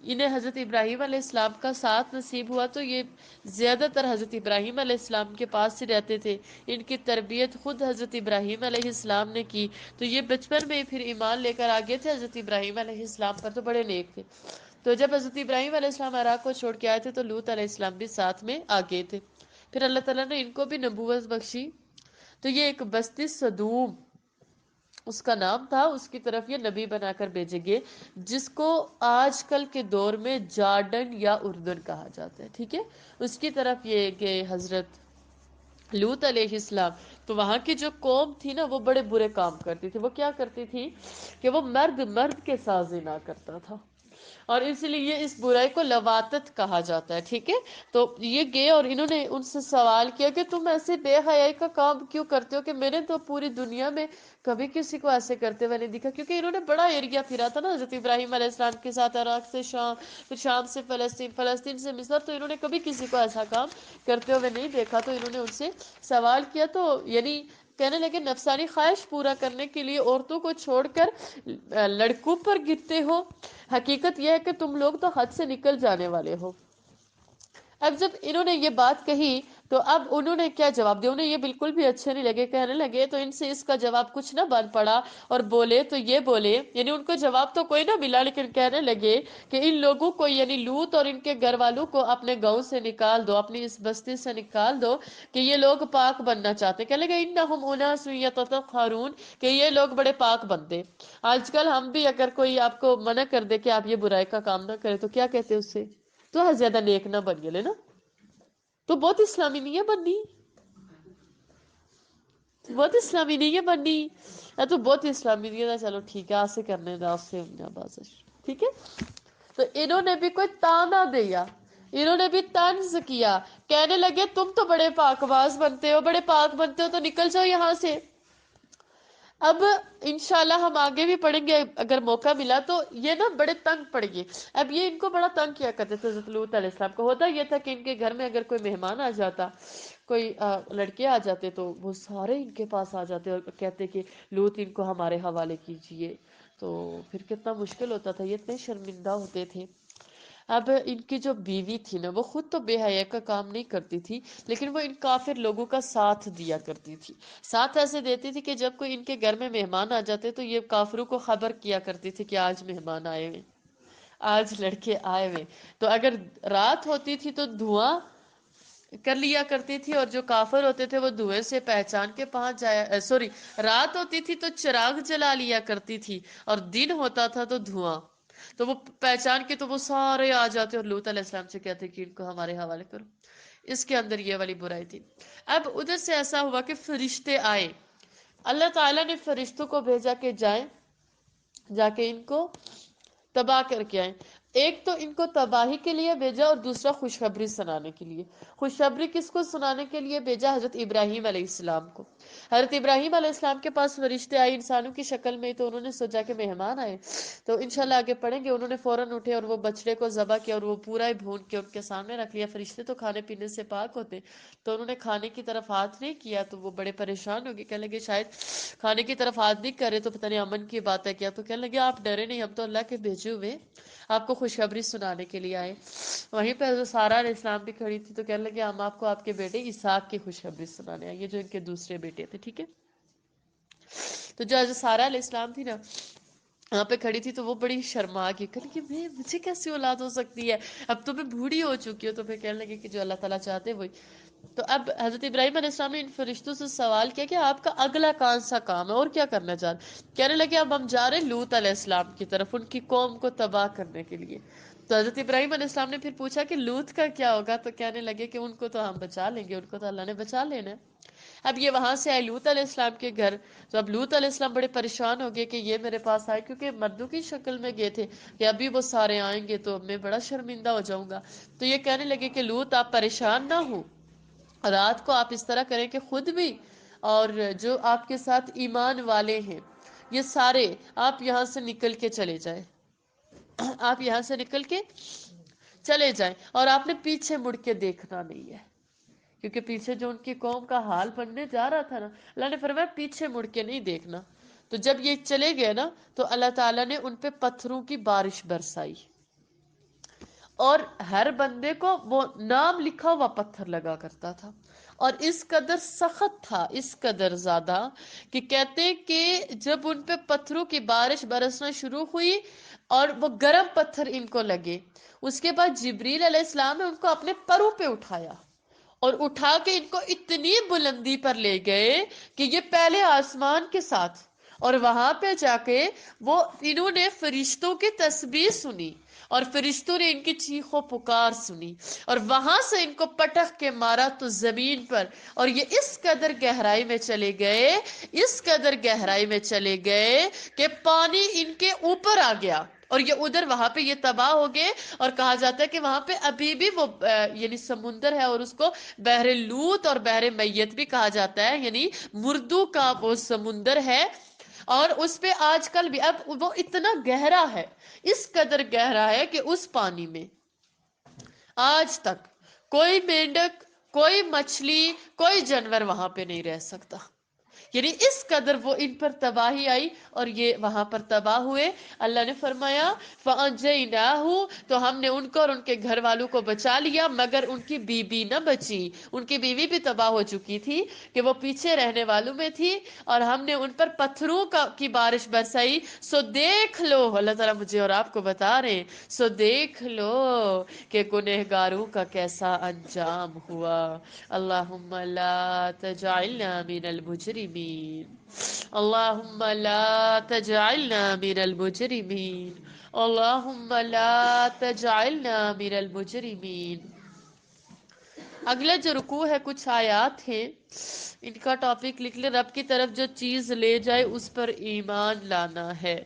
انہیں حضرت ابراہیم علیہ السلام کا ساتھ نصیب ہوا تو یہ زیادہ تر حضرت ابراہیم علیہ السلام کے پاس ہی رہتے تھے. ان کی تربیت خود حضرت ابراہیم علیہ السلام نے کی، تو یہ بچپن میں پھر ایمان لے کر آگے تھے حضرت ابراہیم علیہ السلام پر، تو بڑے نیک تھے. تو جب حضرت ابراہیم علیہ السلام عراق کو چھوڑ کے آئے تھے تو لوط علیہ السلام بھی ساتھ میں آگے تھے. پھر اللہ تعالیٰ نے ان کو بھی نبوت بخشی. تو یہ ایک بستی صدوم اس کا نام تھا، اس کی طرف یہ نبی بنا کر بھیجے گئے، جس کو آج کل کے دور میں جارڈن یا اردن کہا جاتا ہے. ٹھیک ہے، اس کی طرف یہ گئے حضرت لوط علیہ السلام. تو وہاں کی جو قوم تھی نا وہ بڑے برے کام کرتی تھی. وہ کیا کرتی تھی کہ وہ مرد کے ساتھ زنا کرتا تھا، اور اس لیے اس برائی کو لواطت کہا جاتا ہے. ٹھیک ہے، تو یہ گئے اور انہوں نے ان سے سوال کیا کہ تم ایسے بے حیائی کا کام کیوں کرتے ہو، کہ میں نے تو پوری دنیا میں کبھی کسی کو ایسے کرتے ہوئے نہیں دیکھا. کیونکہ انہوں نے بڑا ایریا پھرا تھا نا حضرت ابراہیم علیہ السلام کے ساتھ، عراق سے شام، پھر شام سے فلسطین، فلسطین سے مصر، تو انہوں نے کبھی کسی کو ایسا کام کرتے ہوئے نہیں دیکھا. تو انہوں نے ان سے سوال کیا، تو یعنی کہنے لگے نفسانی خواہش پورا کرنے کے لیے عورتوں کو چھوڑ کر لڑکوں پر گرتے ہو، حقیقت یہ ہے کہ تم لوگ تو حد سے نکل جانے والے ہو. اب جب انہوں نے یہ بات کہی تو اب انہوں نے کیا جواب دیا، انہیں یہ بالکل بھی اچھے نہیں لگے. کہنے لگے تو ان سے اس کا جواب کچھ نہ بن پڑا، اور بولے تو یہ بولے، یعنی ان کو جواب تو کوئی نہ ملا، لیکن کہنے لگے کہ ان لوگوں کو یعنی لوط اور ان کے گھر والوں کو اپنے گاؤں سے نکال دو، اپنی اس بستی سے نکال دو، کہ یہ لوگ پاک بننا چاہتے. کہنے لگے انہم اناس یتطہرون، کہ یہ لوگ بڑے پاک بنتے. آج کل ہم بھی اگر کوئی آپ کو منع کر دے کہ آپ یہ برائی کا کام نہ کریں تو کیا کہتے اس سے؟ تو زیادہ نیک نہ بن گئے نا، تو بہت اسلامی نہیں ہے بننی، بہت اسلامی نہیں ہے بننی، تو بہت اسلامی نہیں ہے. چلو ٹھیک ہے، آج سے کرنے دا، آج سے بازش. ٹھیک ہے، تو انہوں نے بھی کوئی تانا دیا، انہوں نے بھی طنز کیا. کہنے لگے تم تو بڑے پاک باز بنتے ہو، بڑے پاک بنتے ہو، تو نکل جاؤ یہاں سے. اب انشاءاللہ ہم آگے بھی پڑھیں گے اگر موقع ملا تو. یہ نا بڑے تنگ پڑ گئے. اب یہ ان کو بڑا تنگ کیا کرتے تھے حضرت لوط علیہ السلام کو. ہوتا یہ تھا کہ ان کے گھر میں اگر کوئی مہمان آ جاتا، کوئی لڑکے آ جاتے، تو وہ سارے ان کے پاس آ جاتے اور کہتے کہ لوط ان کو ہمارے حوالے کیجئے. تو پھر کتنا مشکل ہوتا تھا، یہ اتنے شرمندہ ہوتے تھے. اب ان کی جو بیوی تھی نا وہ خود تو بے حیا کا کام نہیں کرتی تھی، لیکن وہ ان کافر لوگوں کا ساتھ دیا کرتی تھی. ساتھ ایسے دیتی تھی کہ جب کوئی ان کے گھر میں مہمان آ جاتے تو یہ کافروں کو خبر کیا کرتی تھی کہ آج مہمان آئے ہوئے، آج لڑکے آئے ہوئے. تو اگر رات ہوتی تھی تو دھواں کر لیا کرتی تھی، اور جو کافر ہوتے تھے وہ دھوئیں سے پہچان کے پہنچ جایا سوری رات ہوتی تھی تو چراغ جلا لیا کرتی تھی، اور دن ہوتا تھا تو دھواں. تو وہ پہچان کے تو وہ سارے آ جاتے اور لوط علیہ السلام سے کہتے کہ ان کو ہمارے حوالے کرو. اس کے اندر یہ والی برائی تھی. اب ادھر سے ایسا ہوا کہ فرشتے آئے، اللہ تعالیٰ نے فرشتوں کو بھیجا کہ جائیں، جا کے ان کو تباہ کر کے آئیں. ایک تو ان کو تباہی کے لیے بھیجا اور دوسرا خوشخبری سنانے کے لیے. خوشخبری کس کو سنانے کے لیے بھیجا؟ حضرت ابراہیم علیہ السلام کو. حضرت ابراہیم علیہ السلام کے پاس فرشتے آئے انسانوں کی شکل میں، تو انہوں نے سوچا کہ مہمان آئے تو انشاءاللہ آگے پڑھیں گے. انہوں نے فوراً اٹھے اور وہ بچڑے کو ذبح کیا اور وہ پورا ہی بھون کے ان کے سامنے رکھ لیا. فرشتے تو کھانے پینے سے پاک ہوتے، تو انہوں نے کھانے کی طرف ہاتھ نہیں کیا. تو وہ بڑے پریشان ہو گئے، کہنے لگے شاید کھانے کی طرف ہاتھ نہیں کرے تو پتہ نہیں امن کی بات ہے کیا. تو کہنے لگے آپ ڈرے نہیں، ہم تو اللہ کے بھیجے ہوئے آپ کو خوشخبری سنانے کے لیے آئے. وہیں پہ حضرت سارہ علیہ السلام بھی کھڑی تھی، تو کہنے لگے ہم آپ کو آپ کے بیٹے اسحاق کی خوشخبری سنانے آئے، یہ جو ان کے دوسرے بیٹے تھے. ٹھیک ہے، تو جو حضرت سارہ علیہ السلام تھی نا وہاں پہ کھڑی تھی، تو وہ بڑی شرما گئی، کہنے کہ مجھے کیسی اولاد ہو سکتی ہے، اب تو میں بوڑھی ہو چکی ہوں. تو پھر کہنے لگے کہ جو اللہ تعالیٰ چاہتے وہی. تو اب حضرت ابراہیم علیہ السلام نے ان فرشتوں سے سوال کیا کہ آپ کا اگلا کون سا کام ہے اور کیا کرنا چاہتے؟ کہنے لگے اب ہم جا رہے لوط علیہ السلام کی طرف، ان کی قوم کو تباہ کرنے کے لیے. تو حضرت ابراہیم علیہ السلام نے پھر پوچھا کہ لوط کا کیا ہوگا؟ تو کہنے لگے کہ ان کو تو ہم بچا لیں گے، ان کو تو اللہ نے بچا لینا ہے. اب یہ وہاں سے آئے لوط علیہ السلام کے گھر. تو اب لوط علیہ السلام بڑے پریشان ہو گئے کہ یہ میرے پاس آئے، کیونکہ مردوں کی شکل میں گئے تھے کہ ابھی وہ سارے آئیں گے تو میں بڑا شرمندہ ہو جاؤں گا. تو یہ کہنے لگے کہ لوط آپ پریشان نہ ہو، رات کو آپ اس طرح کریں کہ خود بھی اور جو آپ کے ساتھ ایمان والے ہیں یہ سارے آپ یہاں سے نکل کے چلے جائیں، آپ یہاں سے نکل کے چلے جائیں، اور آپ نے پیچھے مڑ کے دیکھنا نہیں ہے. کیونکہ پیچھے جو ان کی قوم کا حال بننے جا رہا تھا نا، اللہ نے فرمایا پیچھے مڑ کے نہیں دیکھنا. تو جب یہ چلے گئے نا تو اللہ تعالیٰ نے ان پہ پتھروں کی بارش برسائی، اور ہر بندے کو وہ نام لکھا ہوا پتھر لگا کرتا تھا، اور اس قدر سخت تھا، اس قدر زیادہ کہ کہتے کہ جب ان پہ پتھروں کی بارش برسنا شروع ہوئی اور وہ گرم پتھر ان کو لگے، اس کے بعد جبریل علیہ السلام نے ان کو اپنے پروں پہ اٹھایا اور اٹھا کے ان کو اتنی بلندی پر لے گئے کہ یہ پہلے آسمان کے ساتھ، اور وہاں پہ جا کے وہ انہوں نے فرشتوں کی تسبیح سنی اور فرشتوں نے ان کی چیخ و پکار سنی، اور وہاں سے ان کو پٹخ کے مارا تو زمین پر، اور یہ اس قدر گہرائی میں چلے گئے، اس قدر گہرائی میں چلے گئے کہ پانی ان کے اوپر آ گیا، اور یہ ادھر وہاں پہ یہ تباہ ہو گئے. اور کہا جاتا ہے کہ وہاں پہ ابھی بھی وہ یعنی سمندر ہے، اور اس کو بحر لوت اور بحر میت بھی کہا جاتا ہے، یعنی مردوں کا وہ سمندر ہے. اور اس پہ آج کل بھی اب وہ اتنا گہرا ہے، اس قدر گہرا ہے کہ اس پانی میں آج تک کوئی مینڈک، کوئی مچھلی، کوئی جانور وہاں پہ نہیں رہ سکتا. یعنی اس قدر وہ ان پر تباہی آئی اور یہ وہاں پر تباہ ہوئے. اللہ نے فرمایا فَأَنْجَيْنَاهُ، تو ہم نے ان کو اور ان کے گھر والوں کو بچا لیا، مگر ان کی بیوی نہ بچی. ان کی بیوی بھی تباہ ہو چکی تھی کہ وہ پیچھے رہنے والوں میں تھی، اور ہم نے ان پر پتھروں کی بارش برسائی. سو دیکھ لو، اللہ تعالیٰ مجھے اور آپ کو بتا رہے ہیں، سو دیکھ لو کہ گنہگاروں کا کیسا انجام ہوا. اللہم لا تجعلنا من المجرمین، اللہم لا تجعلنا من المجرمین، اللہم لا تجعلنا من المجرمین. اگلا جو رکوع ہے کچھ آیات ہیں، ان کا ٹاپک لکھ لیں، رب کی طرف جو چیز لے جائے اس پر ایمان لانا ہے.